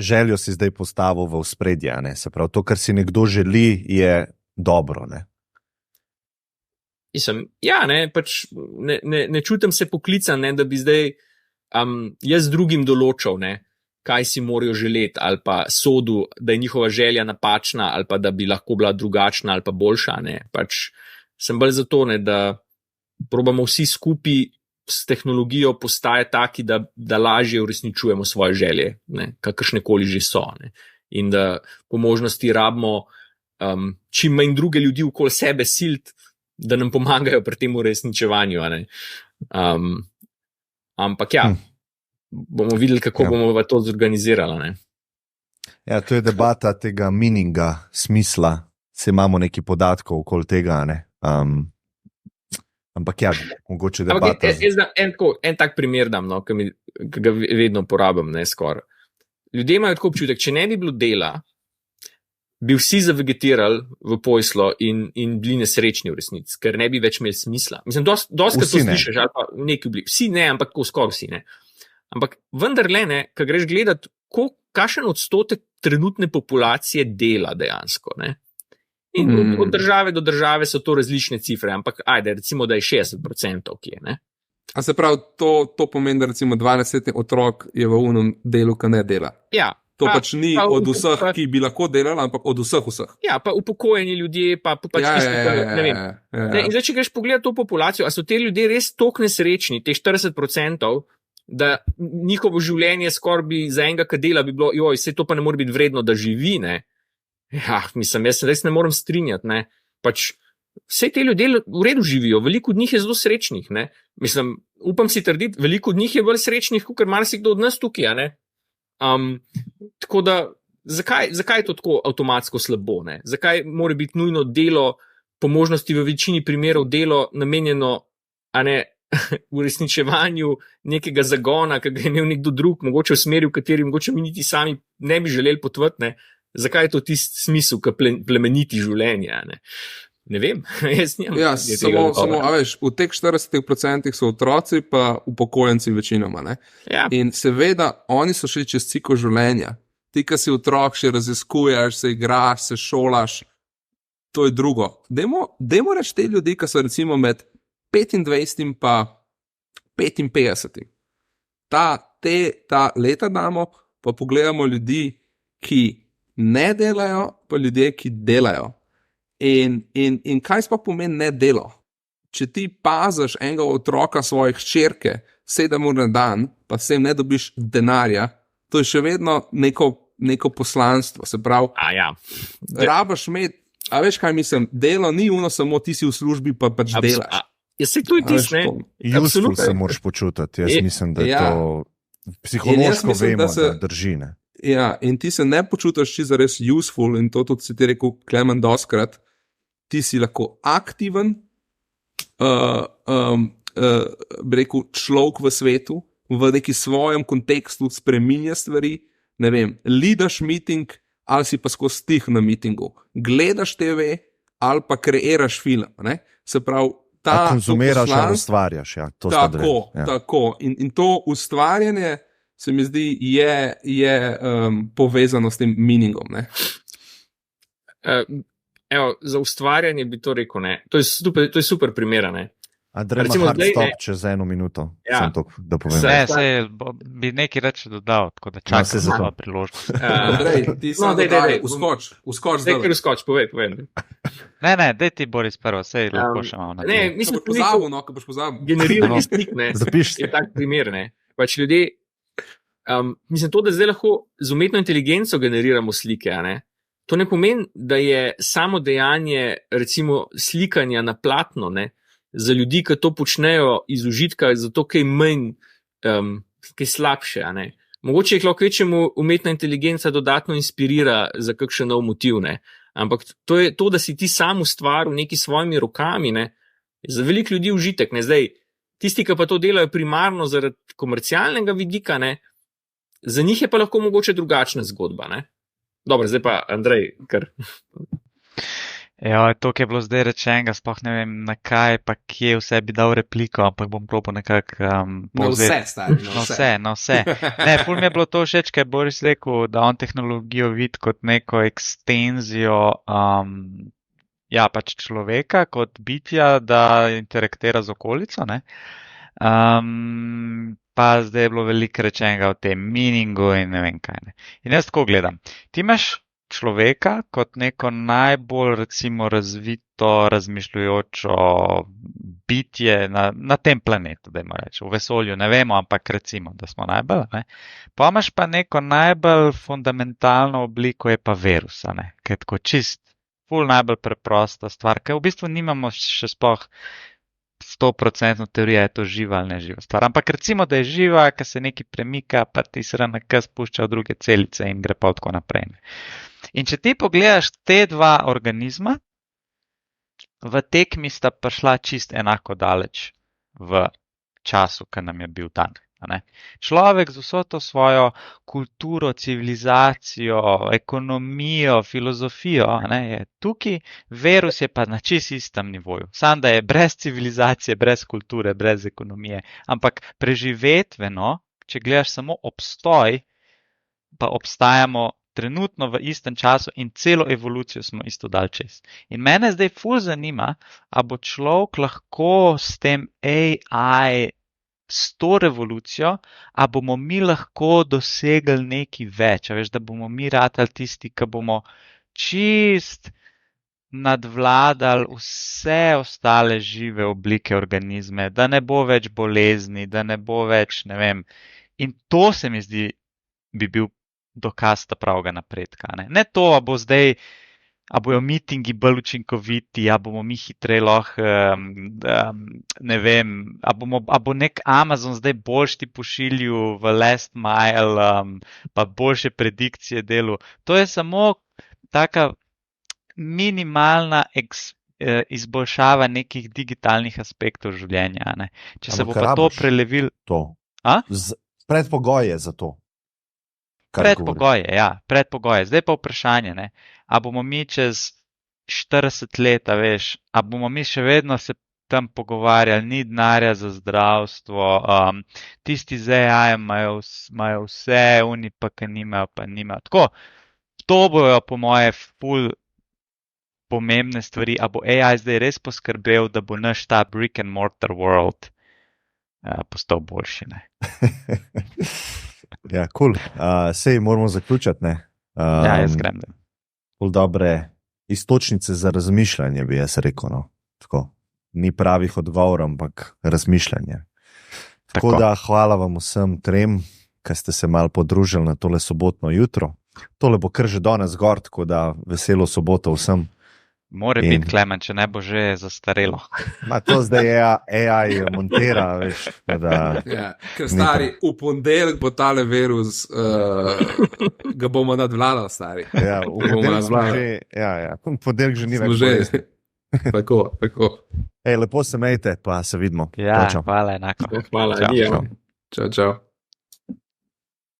željo si zdaj postavil v ospredje, ne? Se pravi, to, kar si nekdo želi, je dobro, ne? Ja, ne, pač ne čutim se poklican, ne, da bi zdaj jaz drugim določal, ne, kaj si morajo želeti, ali pa sodu, da je njihova želja napačna, ali pa da bi lahko bila drugačna, ali pa boljša, ne. Pač sem bolj zato, ne, da probamo vsi skupaj s tehnologijo postaje taki, da lažje uresničujemo svoje želje, ne, kakršnekoli že so. Ne. In da po možnosti rabimo čim manj druge ljudi okoli sebe silt, da nam pomagajo pri tem uresničevanju. Ne. Ampak ja, bomo videli, kako bomo to zorganizirali. Ne. Ja, to je debata tega meaninga, smisla. Se imamo nekaj podatkov okoli tega, ne. Ampak ja, mogoče debata. En tak primer dam, no, ki ga vedno porabim, ne, skoraj. Ljudje imajo tako občutek, če ne bi bilo dela, bi vsi zavegetirali v pojslo in bili nesrečni v resnici, ker ne bi več imeli smisla. Mislim, doskrat to slišiš, ali pa v neki obliki. Vsi ne, ampak skoraj vsi ne. Ampak vendarle ne, ko greš gledati, kakšen odstotek trenutne populacije dela dejansko, ne. In od države do države so to različne cifre, ampak ajde, recimo, da je 60%, ki je, ne. A se pravi, to pomeni, da recimo 12-letni otrok je v unem delu, ki ne dela. Ja. To pač ni od vseh, ki bi lahko delali, ampak od vseh. Ja, pa upokojeni ljudje, pa pač ne vem. Ne, in zdaj, če greš pogledati to populacijo, a so te ljudje res toliko nesrečni, te 40%, da njihovo življenje skoraj bi za enega, ki dela, bi bilo, joj, saj to pa ne more biti vredno, da živi, ne. Ja, mislim, jaz res ne morem strinjati, ne. Pač vse te ljudje v redu živijo, veliko od njih je zelo srečnih, ne. Mislim, upam si trditi, veliko od njih je bolj srečnih, kot marsikdo od nas tukaj, ne. Tako da, zakaj je to tako avtomatsko slabo, ne? Zakaj mora biti nujno delo, po možnosti v večini primerov delo namenjeno, a ne, uresničevanju nekega zagona, ki ga je imel nekdo drug, mogoče v smeri, v kateri mogoče mi niti sami ne bi želeli potvati, ne? Zakaj je to tisti smisel, ki plemeniti življenje, ne? Ne vem, jaz nimam. Ja, samo, a veš, v teh 40% so otroci pa upokojenci večinoma, ne? Ja. In seveda, oni so šli čez cikl življenja. Ti, ki si otrok, še raziskuješ, se igraš, se šolaš, to je drugo. Dajmo reči te ljudi, ki so recimo med 25 in pa 55. Ta leta damo, pa pogledamo ljudi, ki ne delajo, pa ljudje, ki delajo. In kaj sploh pomeni ne delo? Če ti paziš enega otroka svojih hčerke 7 ur na dan, pa se jim ne dobiš denarja, to je še vedno neko poslanstvo. Se pravi, ja. Rabaš imeti, a veš kaj mislim, delo ni uno samo ti si v službi, pa pač delaš. Jaz se tu tis, ne? Useful se moraš počutiti, jaz mislim, da je to psihološko vemo, da drži, ne? Ja, in ti se ne počutiš čisto res useful, in to tudi si ti rekel, Klemen, doskrat, ti si lahko aktiven, bi rekel, človek v svetu, v neki svojem kontekstu spreminja stvari, ne vem, leadaš meeting, ali si pa skozi stih na meetingu, gledaš TV, ali pa kreiraš film, ne? Se pravi, konzumiraš ali ustvarjaš, ja. To tako. In to ustvarjanje se mi zdi, je povezano s tem meaningom, ne? Evo, za ustvarjanje bi to rekel, ne. To je super primer, ne. Andrej, Recimo ima hard zdaj, stop ne. čez 1 minuto. Ja. Sem to, da povem. Se- Ne, sej, bi nekaj reči dodal, tako da čakam saj zato. na priložnost. Andrej, ti si daj. uskoč Zdaj, zdaj. ker skoč, povej. Ne, daj ti Boris prvo, sej lahko še malo Ne, naprej. mislim, Ko boš pozabil, no, ko boš pozabil. generiranje slik, ne, Zapiši si. je tak primer, ne. Pač ljudje, mislim, to, da zdaj lahko z umetno inteligenco generiramo slike, a ne, to ne pomeni, da je samo dejanje, recimo, slikanja na platno, ne, za ljudi, ki to počnejo iz užitka, zato kaj manj, kaj slabše, a ne. Mogoče jih lahko kvečemu umetna inteligenca dodatno inspirira za kakšen nov motiv, ne. Ampak to je to, da si ti sam ustvaril neki svojimi rokami, ne, je za veliko ljudi užitek, ne. Zdaj, tisti, ki pa to delajo primarno zaradi komercialnega vidika, ne, za njih je pa lahko mogoče drugačna zgodba, ne. Dobro, zdaj pa Andrej, ker Ja, to, ki je bilo zdaj rečenega, sploh ne vem na kaj, pa kje vse bi dal repliko, ampak bom probal nekako Na vse, stari, Na vse. Ne, ful mi je bilo to všeč, kaj je Boris rekel, da on tehnologijo vidi kot neko ekstenzijo ja, pač človeka, kot bitja, da interaktira z okolico, ne. Pa zdaj je bilo veliko rečenega o tem meaningu in ne vem kaj. Ne. In jaz tako gledam. Ti imaš človeka kot neko najbolj, recimo, razvito, razmišljujočo bitje na tem planetu, dajmo reči, v vesolju, ne vemo, ampak recimo, da smo najbolj, ne. Pa imaš pa neko najbolj fundamentalno obliko, je pa virusa, ne, ki je tako čist, ful najbolj preprosta stvar, ker v bistvu nimamo še sploh 100% teorija, je to živa ali ne živa stvar. Ampak recimo, da je živa, ker se nekaj premika, pa ti se RNK spušča v druge celice in gre pa tako naprej. In če ti pogledaš te dva organizma, v tekmi sta prišla čist enako daleč v času, ki nam je bil dan. Ne? Človek z vso to svojo kulturo, civilizacijo, ekonomijo, filozofijo, ne, je tukaj, virus je pa na čist istem nivoju. Sam da je brez civilizacije, brez kulture, brez ekonomije, ampak preživetveno, če gledaš samo obstoj, pa obstajamo trenutno v istem času in celo evolucijo smo isto dal čez. In mene zdaj ful zanima, a bo človek lahko s tem AI, s to revolucijo, a bomo mi lahko dosegli nekaj več, a veš, da bomo mi ratali tisti, ki bomo čist nadvladali vse ostale žive oblike organizme, da ne bo več bolezni, da ne bo več, ne vem. In to se mi zdi, bi bil dokaz ta pravega napredka. Ne to, a bo zdaj, a bojo mitingi bolj učinkoviti, a bomo mi hitreje lahko, ne vem, a bo nek Amazon zdaj boljši ti pošilju v last mile, pa boljše predikcije delu. To je samo taka minimalna izboljšava nekih digitalnih aspektov življenja. Ne? Če se bo pa to prelevil... Predpogoj je za to. Predpogoje. Zdaj pa vprašanje, ne? A bomo mi čez 40 let, veš, a bomo mi še vedno se tam pogovarjali, ni denarja za zdravstvo, tisti z AI imajo vse, oni pa ki nimajo, pa nimajo. Tako, to bojo po moje ful pomembne stvari, a bo AI zdaj res poskrbel, da bo naš ta brick and mortar world postal boljši, ne? Ja, cool. Sej moramo zaključiti, ne? Ja, jaz grem. Ful dobre istočnice za razmišljanje, bi jaz rekel, no. Tako. Ni pravih odgovorov, ampak razmišljanje. Tako da hvala vam vsem trem, ki ste se malo podružili na tole sobotno jutro. Tole bo kar že danes gor, tako da veselo soboto vsem. More biti, Klemen, če ne bo že zastarelo. To zdaj AI montira, veš. Ker stari, v ponedeljek bo tale virus, ga bomo nadvladali, stari. Ja, v ponedeljek že ni več bolezni. Tako. Lepo se mejte, pa se vidimo. Ja, hvala enako. Hvala, čau.